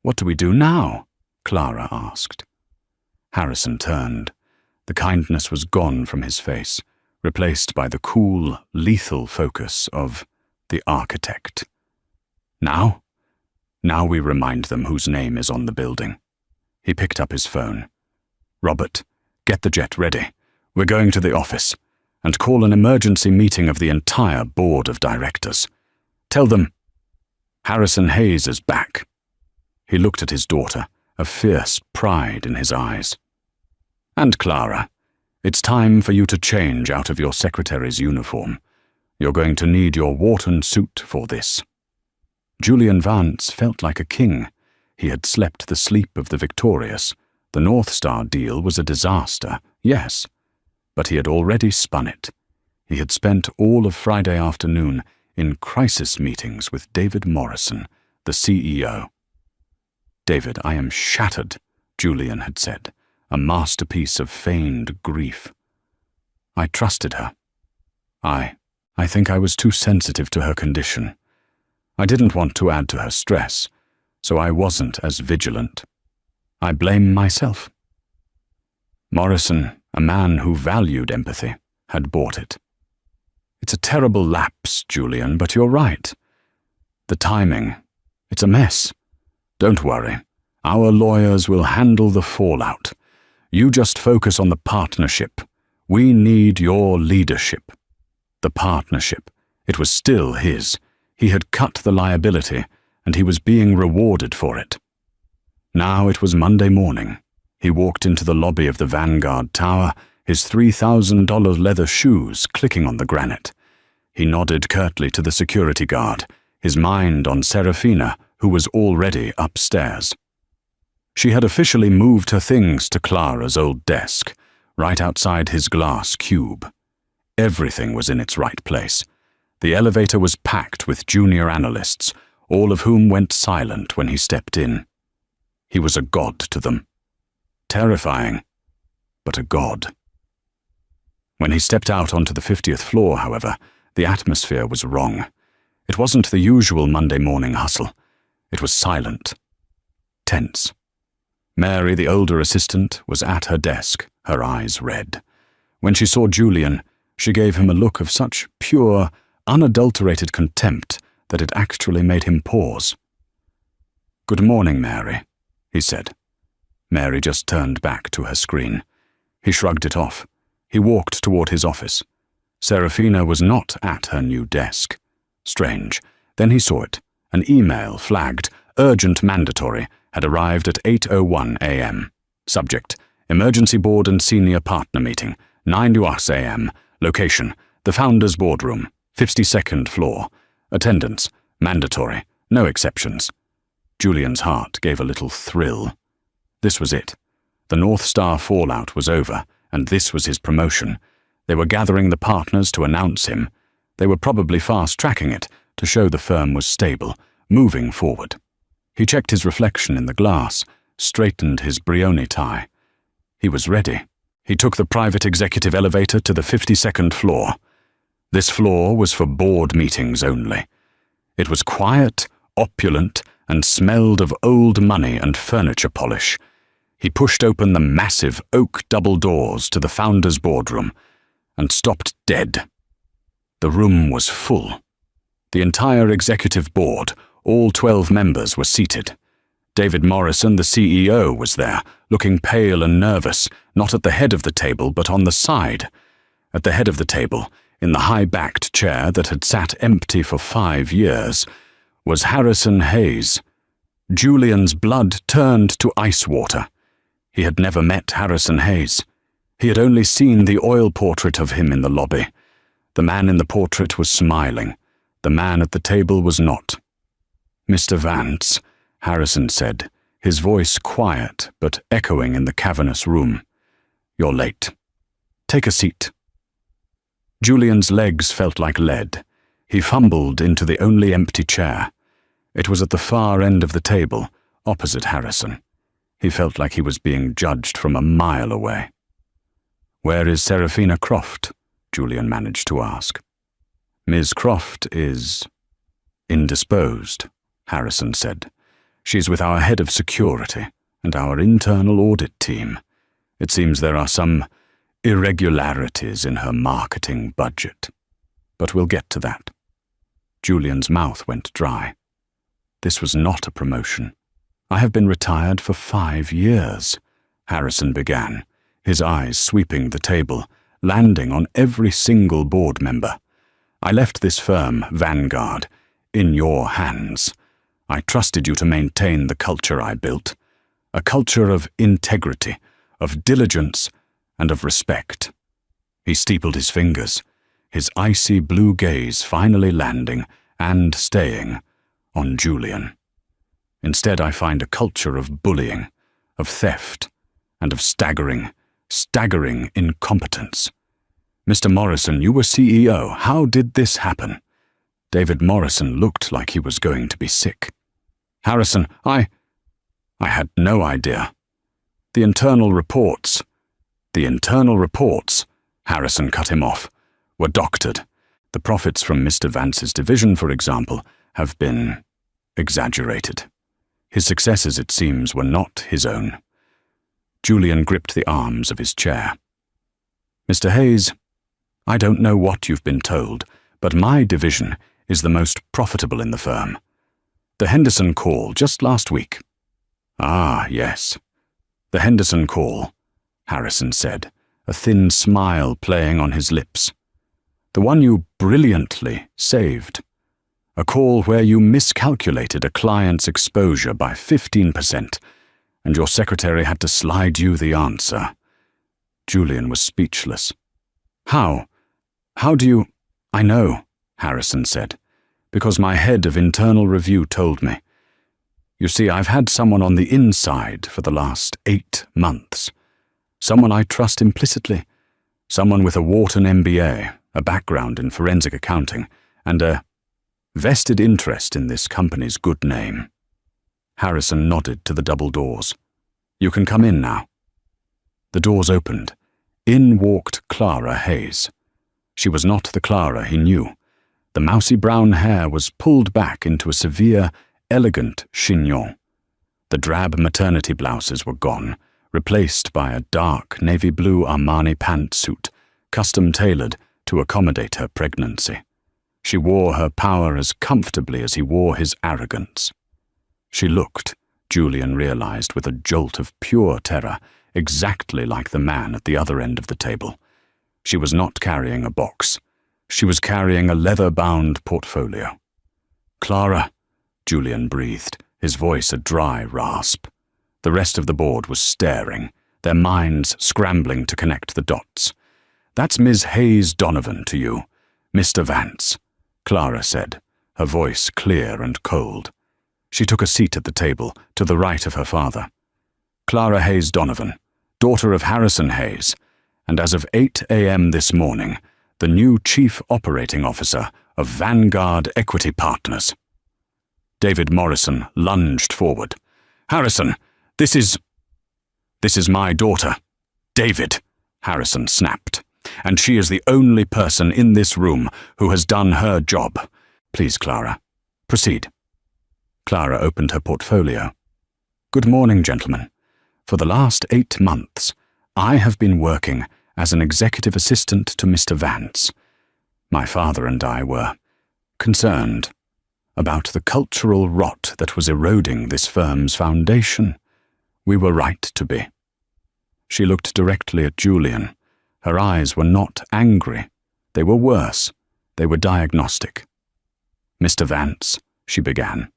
What do we do now? Clara asked. Harrison turned. The kindness was gone from his face, replaced by the cool, lethal focus of the architect. Now? Now we remind them whose name is on the building. He picked up his phone. Robert, get the jet ready. We're going to the office, and call an emergency meeting of the entire board of directors. Tell them, Harrison Hayes is back. He looked at his daughter, a fierce pride in his eyes. And Clara, it's time for you to change out of your secretary's uniform. You're going to need your Wharton suit for this. Julian Vance felt like a king. He had slept the sleep of the victorious. The North Star deal was a disaster, yes, but he had already spun it. He had spent all of Friday afternoon in crisis meetings with David Morrison, the CEO. David, I am shattered, Julian had said, a masterpiece of feigned grief. I trusted her. I think I was too sensitive to her condition. I didn't want to add to her stress, so I wasn't as vigilant. I blame myself. Morrison, a man who valued empathy, had bought it. It's a terrible lapse, Julian, but you're right. The timing, it's a mess. Don't worry. Our lawyers will handle the fallout. You just focus on the partnership. We need your leadership. The partnership. It was still his. He had cut the liability, and he was being rewarded for it. Now it was Monday morning. He walked into the lobby of the Vanguard Tower, his $3,000 leather shoes clicking on the granite. He nodded curtly to the security guard, his mind on Serafina, who was already upstairs. She had officially moved her things to Clara's old desk, right outside his glass cube. Everything was in its right place. The elevator was packed with junior analysts, all of whom went silent when he stepped in. He was a god to them. Terrifying, but a god. When he stepped out onto the 50th floor, however, the atmosphere was wrong. It wasn't the usual Monday morning hustle. It was silent, tense. Mary, the older assistant, was at her desk, her eyes red. When she saw Julian, she gave him a look of such pure, unadulterated contempt that it actually made him pause. "Good morning, Mary," he said. Mary just turned back to her screen. He shrugged it off. He walked toward his office. Serafina was not at her new desk. Strange. Then he saw it. An email flagged "Urgent Mandatory" had arrived at 8:01 a.m. Subject: Emergency Board and Senior Partner Meeting, 9 a.m. Location: the Founders Boardroom, 52nd floor. Attendance: mandatory, no exceptions. Julian's heart gave a little thrill. This was it. The North Star fallout was over, and this was his promotion. They were gathering the partners to announce him. They were probably fast-tracking it to show the firm was stable, moving forward. He checked his reflection in the glass, straightened his Brioni tie. He was ready. He took the private executive elevator to the 52nd floor. This floor was for board meetings only. It was quiet, opulent, and smelled of old money and furniture polish. He pushed open the massive oak double doors to the founder's boardroom and stopped dead. The room was full. The entire executive board, all 12 members, were seated. David Morrison, the CEO, was there, looking pale and nervous, not at the head of the table but on the side. At the head of the table, in the high-backed chair that had sat empty for 5 years, was Harrison Hayes. Julian's blood turned to ice water. He had never met Harrison Hayes. He had only seen the oil portrait of him in the lobby. The man in the portrait was smiling. The man at the table was not. "Mr. Vance," Harrison said, his voice quiet but echoing in the cavernous room. "You're late. Take a seat." Julian's legs felt like lead. He fumbled into the only empty chair. It was at the far end of the table, opposite Harrison. He felt like he was being judged from a mile away. "Where is Serafina Croft?" Julian managed to ask. "Ms. Croft is indisposed," Harrison said. "She's with our head of security and our internal audit team. It seems there are some irregularities in her marketing budget. But we'll get to that." Julian's mouth went dry. This was not a promotion. "I have been retired for 5 years," Harrison began, his eyes sweeping the table, landing on every single board member. "I left this firm, Vanguard, in your hands. I trusted you to maintain the culture I built, a culture of integrity, of diligence, and of respect." He steepled his fingers, his icy blue gaze finally landing and staying on Julian. "Instead, I find a culture of bullying, of theft, and of staggering incompetence. Mr. Morrison, you were CEO. How did this happen?" David Morrison looked like he was going to be sick. "Harrison, I had no idea. The internal reports," Harrison cut him off, "were doctored. The profits from Mr. Vance's division, for example, have been exaggerated. His successes, it seems, were not his own." Julian gripped the arms of his chair. "Mr. Hayes, I don't know what you've been told, but my division is the most profitable in the firm. The Henderson call just last week." "Ah, yes. The Henderson call," Harrison said, a thin smile playing on his lips. "The one you brilliantly saved. A call where you miscalculated a client's exposure by 15%, and your secretary had to slide you the answer." Julian was speechless. How do you—" "I know," Harrison said, "because my head of internal review told me. You see, I've had someone on the inside for the last 8 months. Someone I trust implicitly. Someone with a Wharton MBA, a background in forensic accounting, and a vested interest in this company's good name. Harrison nodded to the double doors. You can come in now. The doors opened. In walked Clara Hayes. She was not the Clara he knew. The mousy brown hair was pulled back into a severe, elegant chignon. The drab maternity blouses were gone, replaced by a dark navy blue Armani pantsuit, custom-tailored to accommodate her pregnancy. She wore her power as comfortably as he wore his arrogance. She looked, Julian realized with a jolt of pure terror, exactly like the man at the other end of the table. She was not carrying a box. She was carrying a leather-bound portfolio. Clara, Julian breathed, his voice a dry rasp. The rest of the board was staring, their minds scrambling to connect the dots. That's Ms. Hayes Donovan to you, Mr. Vance, Clara said, her voice clear and cold. She took a seat at the table, to the right of her father. Clara Hayes Donovan, daughter of Harrison Hayes, and as of 8 a.m. this morning, the new Chief Operating Officer of Vanguard Equity Partners. David Morrison lunged forward. Harrison, this is my daughter. David, Harrison snapped. And she is the only person in this room who has done her job. Please, Clara, proceed. Clara opened her portfolio. Good morning, gentlemen. For the last 8 months, I have been working as an executive assistant to Mr. Vance. My father and I were concerned about the cultural rot that was eroding this firm's foundation. We were right to be. She looked directly at Julian. Her eyes were not angry. They were worse. They were diagnostic. Mr. Vance, she began,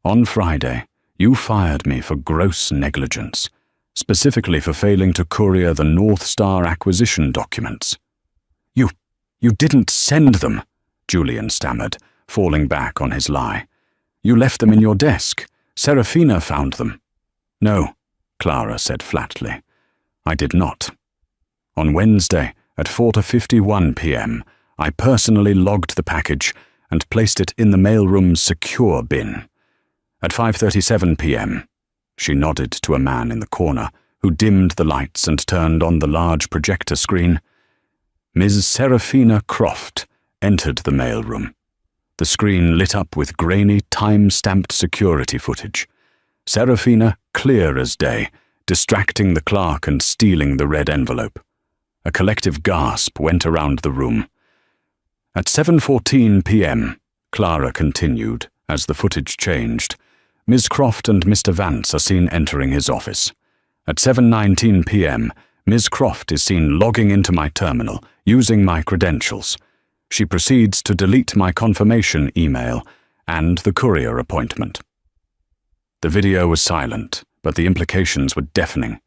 on Friday, you fired me for gross negligence, specifically for failing to courier the North Star acquisition documents. You didn't send them, Julian stammered, falling back on his lie. You left them in your desk. Serafina found them. No, Clara said flatly. I did not. On Wednesday, at 4:51 p.m., I personally logged the package and placed it in the mailroom's secure bin. At 5:37 p.m., she nodded to a man in the corner who dimmed the lights and turned on the large projector screen. Ms. Serafina Croft entered the mailroom. The screen lit up with grainy, time-stamped security footage. Serafina clear as day, distracting the clerk and stealing the red envelope. A collective gasp went around the room. At 7:14 p.m., Clara continued, as the footage changed. Ms. Croft and Mr. Vance are seen entering his office. At 7:19 p.m., Ms. Croft is seen logging into my terminal, using my credentials. She proceeds to delete my confirmation email and the courier appointment. The video was silent, but the implications were deafening.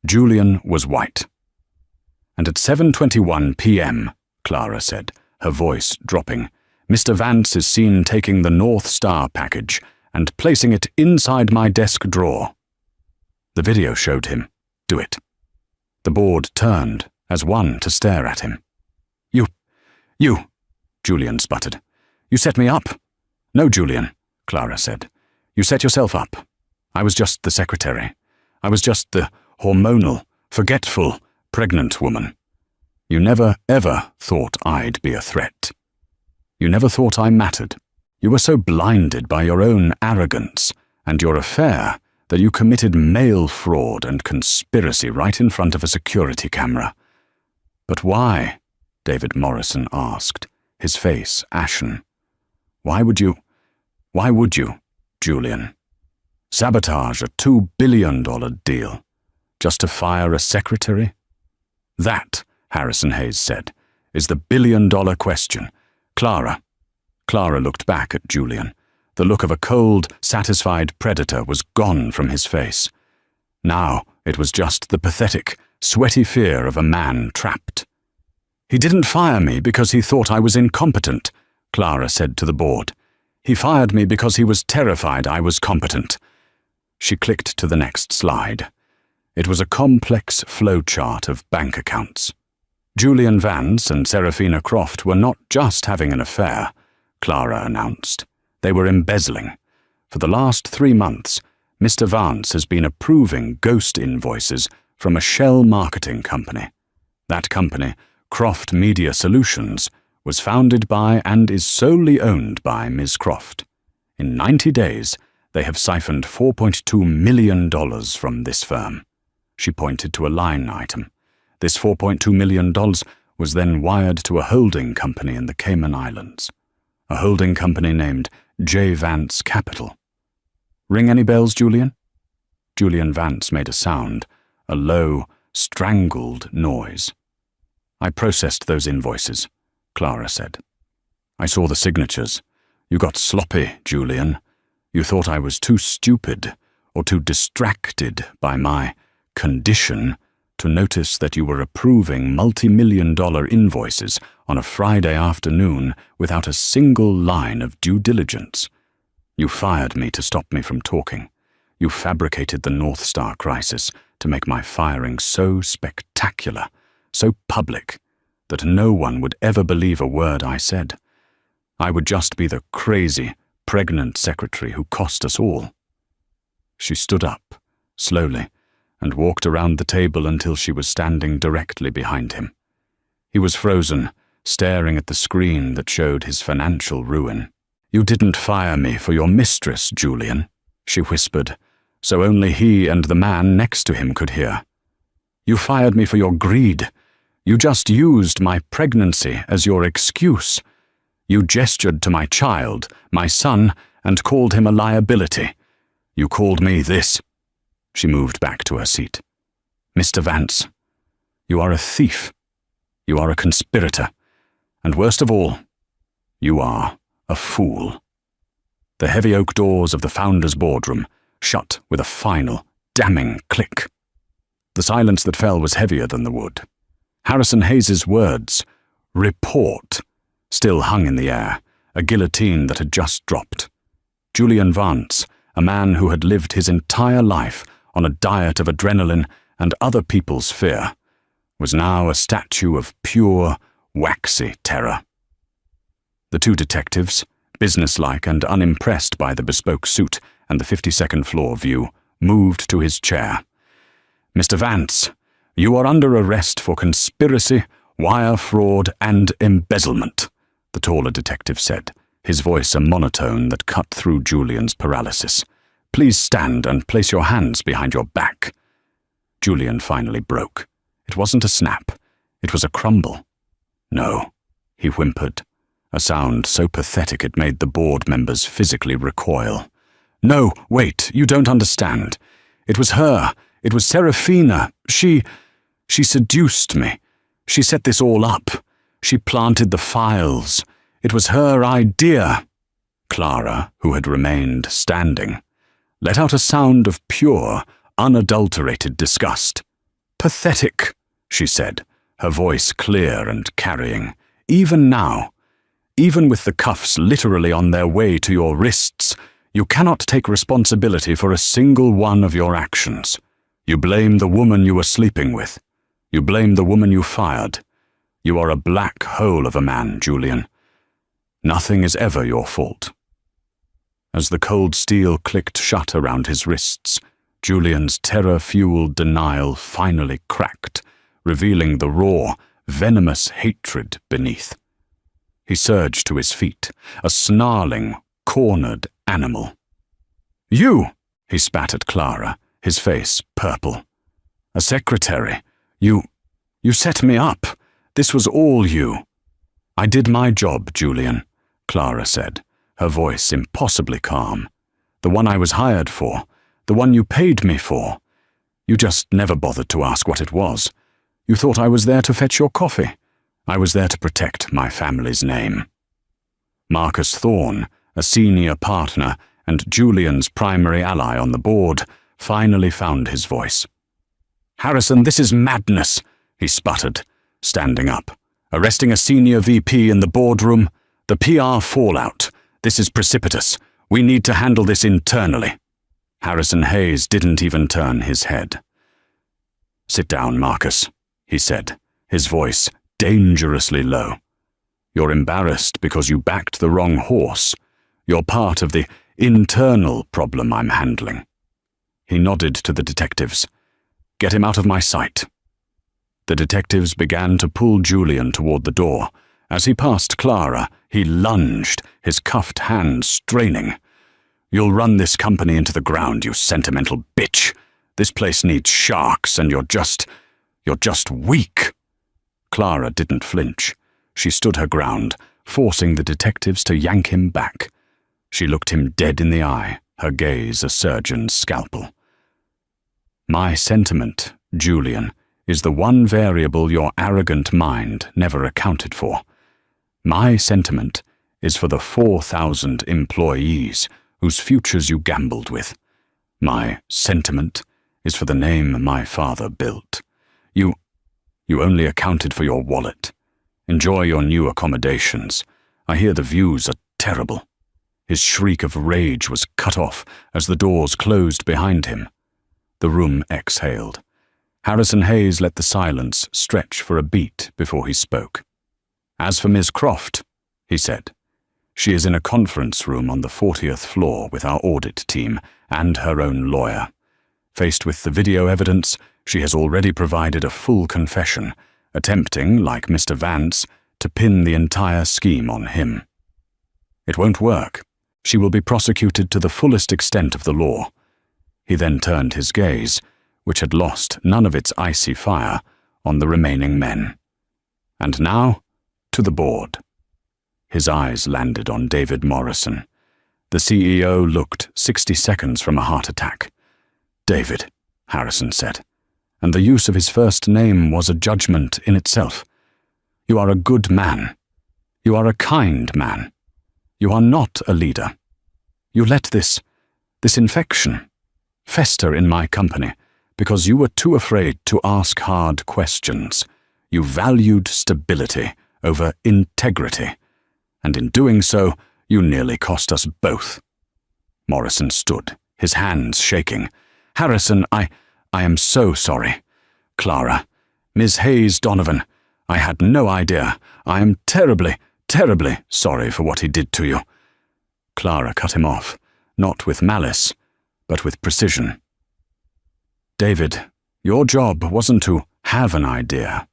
Julian was white. And at 7:21 p.m., Clara said, her voice dropping, Mr. Vance is seen taking the North Star package and placing it inside my desk drawer. The video showed him do it. The board turned as one to stare at him. You, Julian sputtered. You set me up. No, Julian, Clara said. You set yourself up. I was just the secretary. I was just the hormonal, forgetful, pregnant woman. You never, ever thought I'd be a threat. You never thought I mattered. You were so blinded by your own arrogance and your affair that you committed mail fraud and conspiracy right in front of a security camera. But why? David Morrison asked, his face ashen. Why would you, Julian? Sabotage a $2 billion deal, just to fire a secretary? That, Harrison Hayes said, is the billion-dollar question. Clara looked back at Julian. The look of a cold, satisfied predator was gone from his face. Now it was just the pathetic, sweaty fear of a man trapped. He didn't fire me because he thought I was incompetent, Clara said to the board. He fired me because he was terrified I was competent. She clicked to the next slide. It was a complex flowchart of bank accounts. Julian Vance and Serafina Croft were not just having an affair, Clara announced. They were embezzling. For the last 3 months, Mr. Vance has been approving ghost invoices from a shell marketing company. That company, Croft Media Solutions, was founded by and is solely owned by Ms. Croft. In 90 days, they have siphoned $4.2 million from this firm. She pointed to a line item. This $4.2 million was then wired to a holding company in the Cayman Islands, a holding company named J. Vance Capital. Ring any bells, Julian? Julian Vance made a sound, a low, strangled noise. I processed those invoices, Clara said. I saw the signatures. You got sloppy, Julian. You thought I was too stupid or too distracted by my condition to notice that you were approving multi-million-dollar invoices on a Friday afternoon without a single line of due diligence. You fired me to stop me from talking. You fabricated the North Star crisis to make my firing so spectacular, so public, that no one would ever believe a word I said. I would just be the crazy, pregnant secretary who cost us all. She stood up, slowly, and walked around the table until she was standing directly behind him. He was frozen, staring at the screen that showed his financial ruin. You didn't fire me for your mistress, Julian, she whispered, so only he and the man next to him could hear. You fired me for your greed. You just used my pregnancy as your excuse. You gestured to my child, my son, and called him a liability. You called me this. She moved back to her seat. Mr. Vance, you are a thief. You are a conspirator. And worst of all, you are a fool. The heavy oak doors of the founder's boardroom shut with a final, damning click. The silence that fell was heavier than the wood. Harrison Hayes's words, report, still hung in the air, a guillotine that had just dropped. Julian Vance, a man who had lived his entire life on a diet of adrenaline and other people's fear, was now a statue of pure, waxy terror. The two detectives, businesslike and unimpressed by the bespoke suit and the 52nd floor view, moved to his chair. Mr. Vance, you are under arrest for conspiracy, wire fraud, and embezzlement, the taller detective said, his voice a monotone that cut through Julian's paralysis. Please stand and place your hands behind your back. Julian finally broke. It wasn't a snap. It was a crumble. No, he whimpered, a sound so pathetic it made the board members physically recoil. No, wait, you don't understand. It was her. It was Serafina. She seduced me. She set this all up. She planted the files. It was her idea. Clara, who had remained standing, let out a sound of pure, unadulterated disgust. Pathetic, she said, her voice clear and carrying. Even now, even with the cuffs literally on their way to your wrists, you cannot take responsibility for a single one of your actions. You blame the woman you were sleeping with. You blame the woman you fired. You are a black hole of a man, Julian. Nothing is ever your fault. As the cold steel clicked shut around his wrists, Julian's terror-fueled denial finally cracked, revealing the raw, venomous hatred beneath. He surged to his feet, a snarling, cornered animal. You, he spat at Clara, his face purple. A secretary. You set me up. This was all you. I did my job, Julian, Clara said, her voice impossibly calm. The one I was hired for, the one you paid me for. You just never bothered to ask what it was. You thought I was there to fetch your coffee. I was there to protect my family's name. Marcus Thorne, a senior partner and Julian's primary ally on the board, finally found his voice. Harrison, this is madness, he sputtered, standing up. Arresting a senior VP in the boardroom, the PR fallout, This is precipitous. We need to handle this internally." Harrison Hayes didn't even turn his head. "Sit down, Marcus," he said, his voice dangerously low. "You're embarrassed because you backed the wrong horse. You're part of the internal problem I'm handling." He nodded to the detectives. "Get him out of my sight." The detectives began to pull Julian toward the door. As he passed Clara, he lunged, his cuffed hands straining. "You'll run this company into the ground, you sentimental bitch. This place needs sharks, and you're just weak." Clara didn't flinch. She stood her ground, forcing the detectives to yank him back. She looked him dead in the eye, her gaze a surgeon's scalpel. "My sentiment, Julian, is the one variable your arrogant mind never accounted for. My sentiment is for the 4,000 employees whose futures you gambled with. My sentiment is for the name my father built. You only accounted for your wallet. Enjoy your new accommodations. I hear the views are terrible." His shriek of rage was cut off as the doors closed behind him. The room exhaled. Harrison Hayes let the silence stretch for a beat before he spoke. "As for Ms. Croft," he said, "she is in a conference room on the 40th floor with our audit team and her own lawyer. Faced with the video evidence, she has already provided a full confession, attempting, like Mr. Vance, to pin the entire scheme on him. It won't work. She will be prosecuted to the fullest extent of the law." He then turned his gaze, which had lost none of its icy fire, on the remaining men. "And now, to the board." His eyes landed on David Morrison. The CEO looked 60 seconds from a heart attack. "David," Harrison said, and the use of his first name was a judgment in itself. "You are a good man. You are a kind man. You are not a leader. You let this infection fester in my company because you were too afraid to ask hard questions. You valued stability over integrity, and in doing so, you nearly cost us both." Morrison stood, his hands shaking. "Harrison, I am so sorry. Clara, Ms. Hayes Donovan, I had no idea. I am terribly, terribly sorry for what he did to you." Clara cut him off, not with malice, but with precision. "David, your job wasn't to have an idea.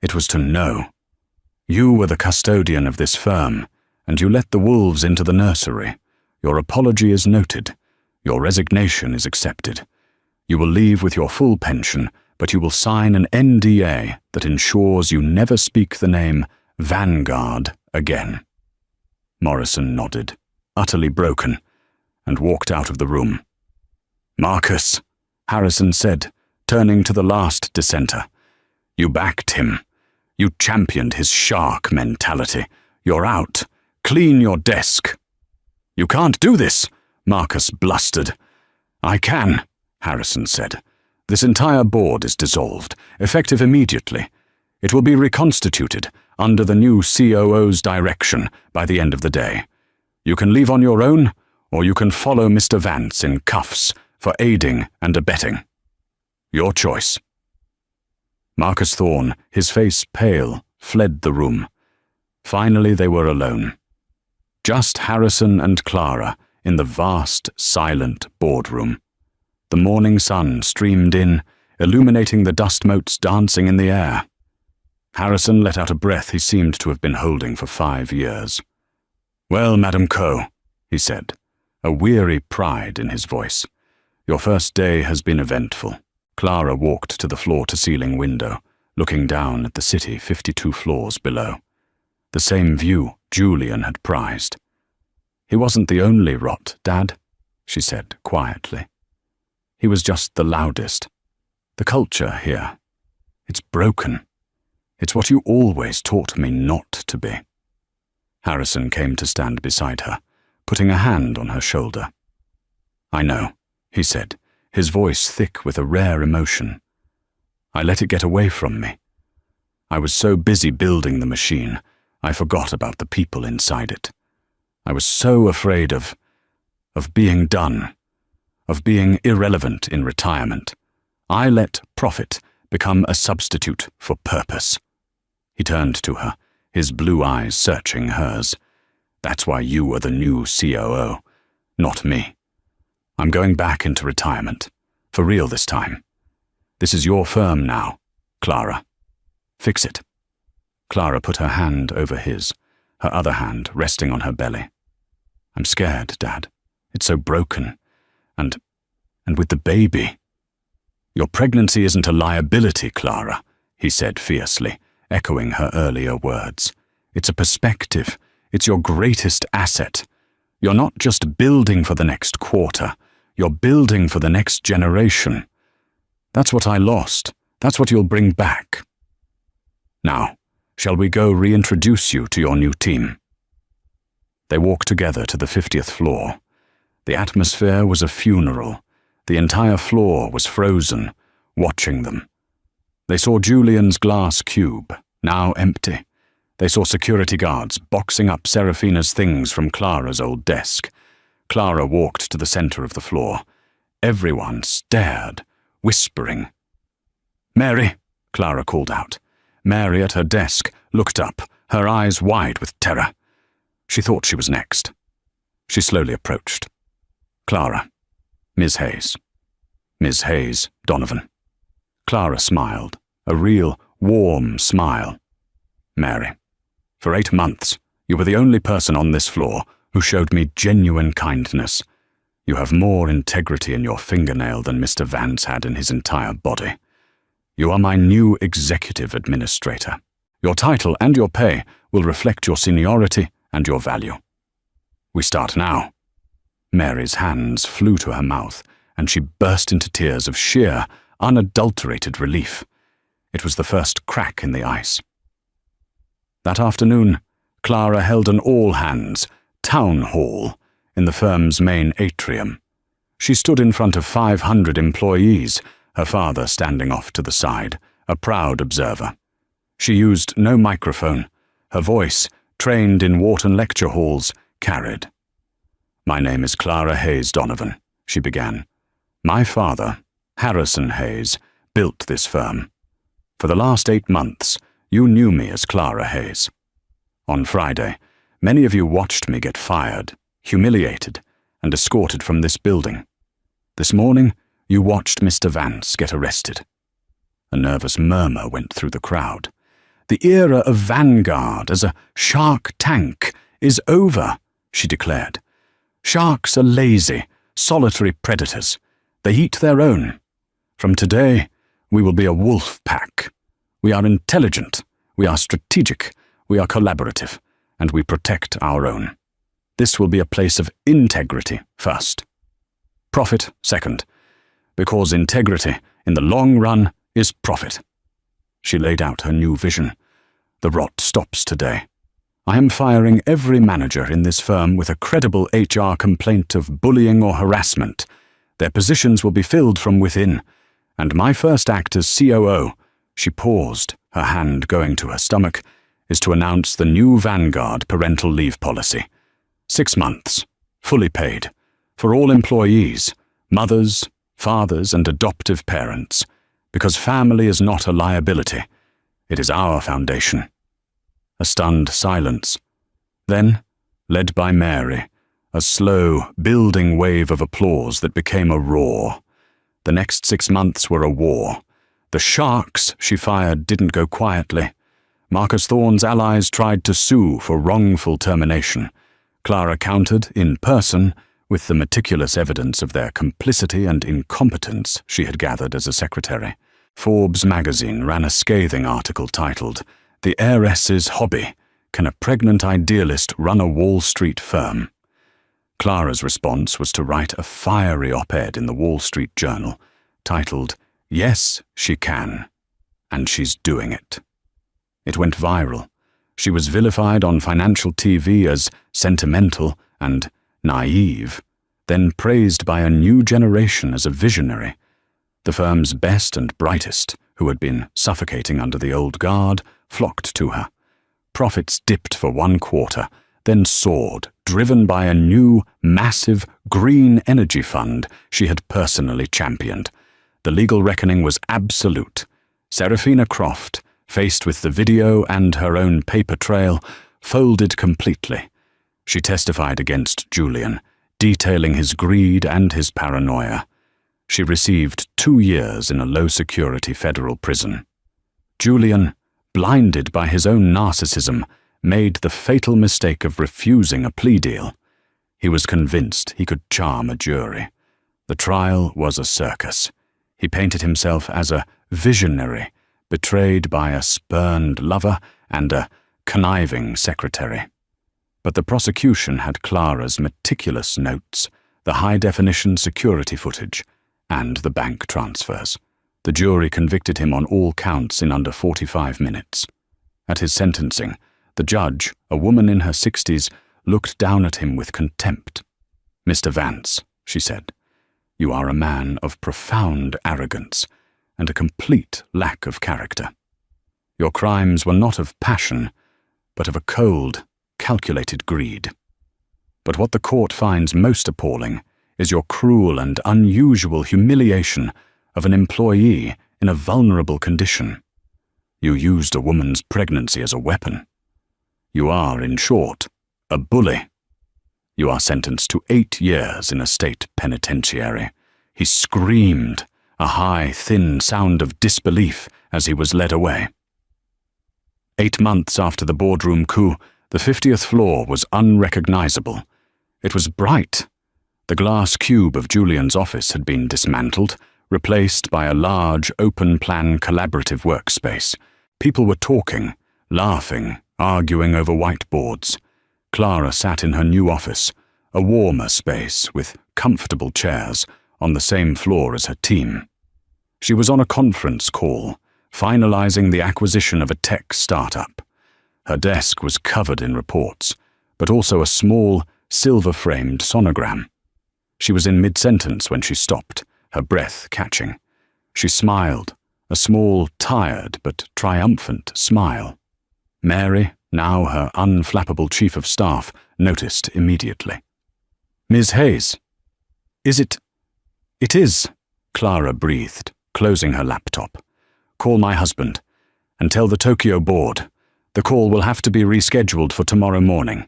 It was to know. You were the custodian of this firm, and you let the wolves into the nursery. Your apology is noted. Your resignation is accepted. You will leave with your full pension, but you will sign an NDA that ensures you never speak the name Vanguard again." Morrison nodded, utterly broken, and walked out of the room. "Marcus," Harrison said, turning to the last dissenter, "you backed him. You championed his shark mentality. You're out. Clean your desk." "You can't do this," Marcus blustered. "I can," Harrison said. "This entire board is dissolved, effective immediately. It will be reconstituted under the new COO's direction by the end of the day. You can leave on your own, or you can follow Mr. Vance in cuffs for aiding and abetting. Your choice." Marcus Thorne, his face pale, fled the room. Finally they were alone. Just Harrison and Clara in the vast, silent boardroom. The morning sun streamed in, illuminating the dust motes dancing in the air. Harrison let out a breath he seemed to have been holding for 5 years. "Well, Madam Coe," he said, a weary pride in his voice, "your first day has been eventful." Clara walked to the floor-to-ceiling window, looking down at the city 52 floors below. The same view Julian had prized. "He wasn't the only rot, Dad," she said quietly. "He was just the loudest. The culture here. It's broken. It's what you always taught me not to be." Harrison came to stand beside her, putting a hand on her shoulder. "I know," he said, his voice thick with a rare emotion. "I let it get away from me. I was so busy building the machine, I forgot about the people inside it. I was so afraid of being done, of being irrelevant in retirement. I let profit become a substitute for purpose." He turned to her, his blue eyes searching hers. "That's why you are the new COO, not me. I'm going back into retirement, for real this time. This is your firm now, Clara. Fix it." Clara put her hand over his, her other hand resting on her belly. "I'm scared, Dad. It's so broken. And with the baby." "Your pregnancy isn't a liability, Clara," he said fiercely, echoing her earlier words. "It's a perspective. It's your greatest asset. You're not just building for the next quarter. You're building for the next generation. That's what I lost. That's what you'll bring back. Now, shall we go reintroduce you to your new team?" They walked together to the 50th floor. The atmosphere was a funeral. The entire floor was frozen, watching them. They saw Julian's glass cube, now empty. They saw security guards boxing up Seraphina's things from Clara's old desk. Clara walked to the center of the floor. Everyone stared, whispering. "Mary," Clara called out. Mary at her desk looked up, her eyes wide with terror. She thought she was next. She slowly approached. "Clara, Ms. Hayes." "Ms. Hayes, Donovan." Clara smiled, a real, warm smile. "Mary, for 8 months, you were the only person on this floor who showed me genuine kindness. You have more integrity in your fingernail than Mr. Vance had in his entire body. You are my new executive administrator. Your title and your pay will reflect your seniority and your value. We start now." Mary's hands flew to her mouth, and she burst into tears of sheer, unadulterated relief. It was the first crack in the ice. That afternoon, Clara held an all-hands town hall in the firm's main atrium. She stood in front of 500 employees, her father standing off to the side, a proud observer. She used no microphone. Her voice, trained in Wharton lecture halls, carried. "My name is Clara Hayes Donovan," she began. "My father, Harrison Hayes, built this firm. For the last 8 months, you knew me as Clara Hayes. On Friday, many of you watched me get fired, humiliated, and escorted from this building. This morning, you watched Mr. Vance get arrested." A nervous murmur went through the crowd. "The era of Vanguard as a shark tank is over," she declared. "Sharks are lazy, solitary predators. They eat their own. From today, we will be a wolf pack. We are intelligent, we are strategic, we are collaborative, and we protect our own. This will be a place of integrity first. Profit second, because integrity, in the long run, is profit." She laid out her new vision. "The rot stops today. I am firing every manager in this firm with a credible HR complaint of bullying or harassment. Their positions will be filled from within. And my first act as COO," she paused, her hand going to her stomach, "is to announce the new Vanguard parental leave policy. 6 months, fully paid, for all employees, mothers, fathers, and adoptive parents, because family is not a liability. It is our foundation." A stunned silence. Then, led by Mary, a slow, building wave of applause that became a roar. The next 6 months were a war. The sharks she fired didn't go quietly. Marcus Thorne's allies tried to sue for wrongful termination. Clara countered in person with the meticulous evidence of their complicity and incompetence she had gathered as a secretary. Forbes magazine ran a scathing article titled, "The Heiress's Hobby: Can a Pregnant Idealist Run a Wall Street Firm?" Clara's response was to write a fiery op-ed in the Wall Street Journal, titled, "Yes, She Can, and She's Doing It." It went viral. She was vilified on financial TV as sentimental and naive, then praised by a new generation as a visionary. The firm's best and brightest, who had been suffocating under the old guard, flocked to her. Profits dipped for 1 quarter, then soared, driven by a new, massive, green energy fund she had personally championed. The legal reckoning was absolute. Serafina Croft, faced with the video and her own paper trail, folded completely. She testified against Julian, detailing his greed and his paranoia. She received 2 years in a low-security federal prison. Julian, blinded by his own narcissism, made the fatal mistake of refusing a plea deal. He was convinced he could charm a jury. The trial was a circus. He painted himself as a visionary, betrayed by a spurned lover and a conniving secretary. But the prosecution had Clara's meticulous notes, the high-definition security footage, and the bank transfers. The jury convicted him on all counts in under 45 minutes. At his sentencing, the judge, a woman in her 60s, looked down at him with contempt. "Mr. Vance," she said, "you are a man of profound arrogance and a complete lack of character. Your crimes were not of passion, but of a cold, calculated greed. But what the court finds most appalling is your cruel and unusual humiliation of an employee in a vulnerable condition. You used a woman's pregnancy as a weapon. You are, in short, a bully. You are sentenced to 8 years in a state penitentiary." He screamed, a high, thin sound of disbelief as he was led away. 8 months after the boardroom coup, the 50th floor was unrecognizable. It was bright. The glass cube of Julian's office had been dismantled, replaced by a large, open-plan collaborative workspace. People were talking, laughing, arguing over whiteboards. Clara sat in her new office, a warmer space with comfortable chairs, on the same floor as her team. She was on a conference call, finalizing the acquisition of a tech startup. Her desk was covered in reports, but also a small, silver-framed sonogram. She was in mid-sentence when she stopped, her breath catching. She smiled, a small, tired but triumphant smile. Mary, now her unflappable chief of staff, noticed immediately. "Ms. Hayes, is it?" "It is," Clara breathed, closing her laptop. "Call my husband, and tell the Tokyo board. The call will have to be rescheduled for tomorrow morning.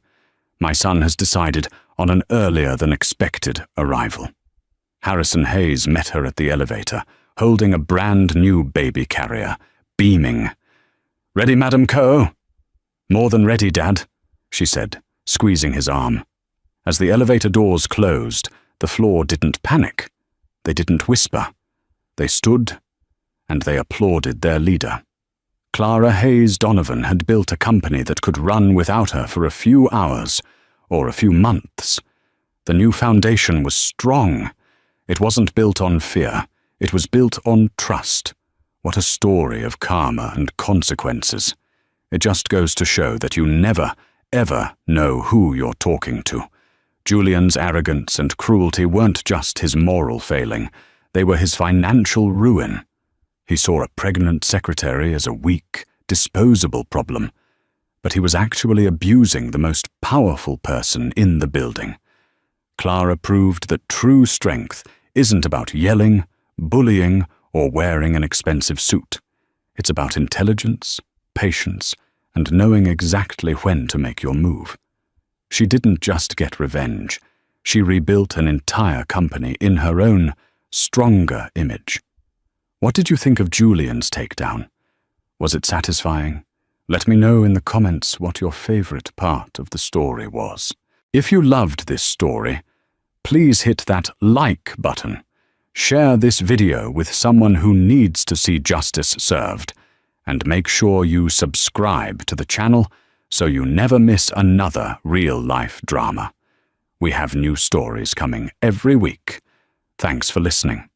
My son has decided on an earlier-than-expected arrival." Harrison Hayes met her at the elevator, holding a brand-new baby carrier, beaming. "Ready, Madam Coe?" "More than ready, Dad," she said, squeezing his arm. As the elevator doors closed, the floor didn't panic. They didn't whisper. They stood, and they applauded their leader. Clara Hayes Donovan had built a company that could run without her for a few hours, or a few months. The new foundation was strong. It wasn't built on fear. It was built on trust. What a story of karma and consequences. It just goes to show that you never, ever know who you're talking to. Julian's arrogance and cruelty weren't just his moral failing. They were his financial ruin. He saw a pregnant secretary as a weak, disposable problem, but he was actually abusing the most powerful person in the building. Clara proved that true strength isn't about yelling, bullying, or wearing an expensive suit. It's about intelligence, patience, and knowing exactly when to make your move. She didn't just get revenge. She rebuilt an entire company in her own, stronger image. What did you think of Julian's takedown? Was it satisfying? Let me know in the comments what your favorite part of the story was. If you loved this story, please hit that like button. Share this video with someone who needs to see justice served, and make sure you subscribe to the channel so you never miss another real-life drama. We have new stories coming every week. Thanks for listening.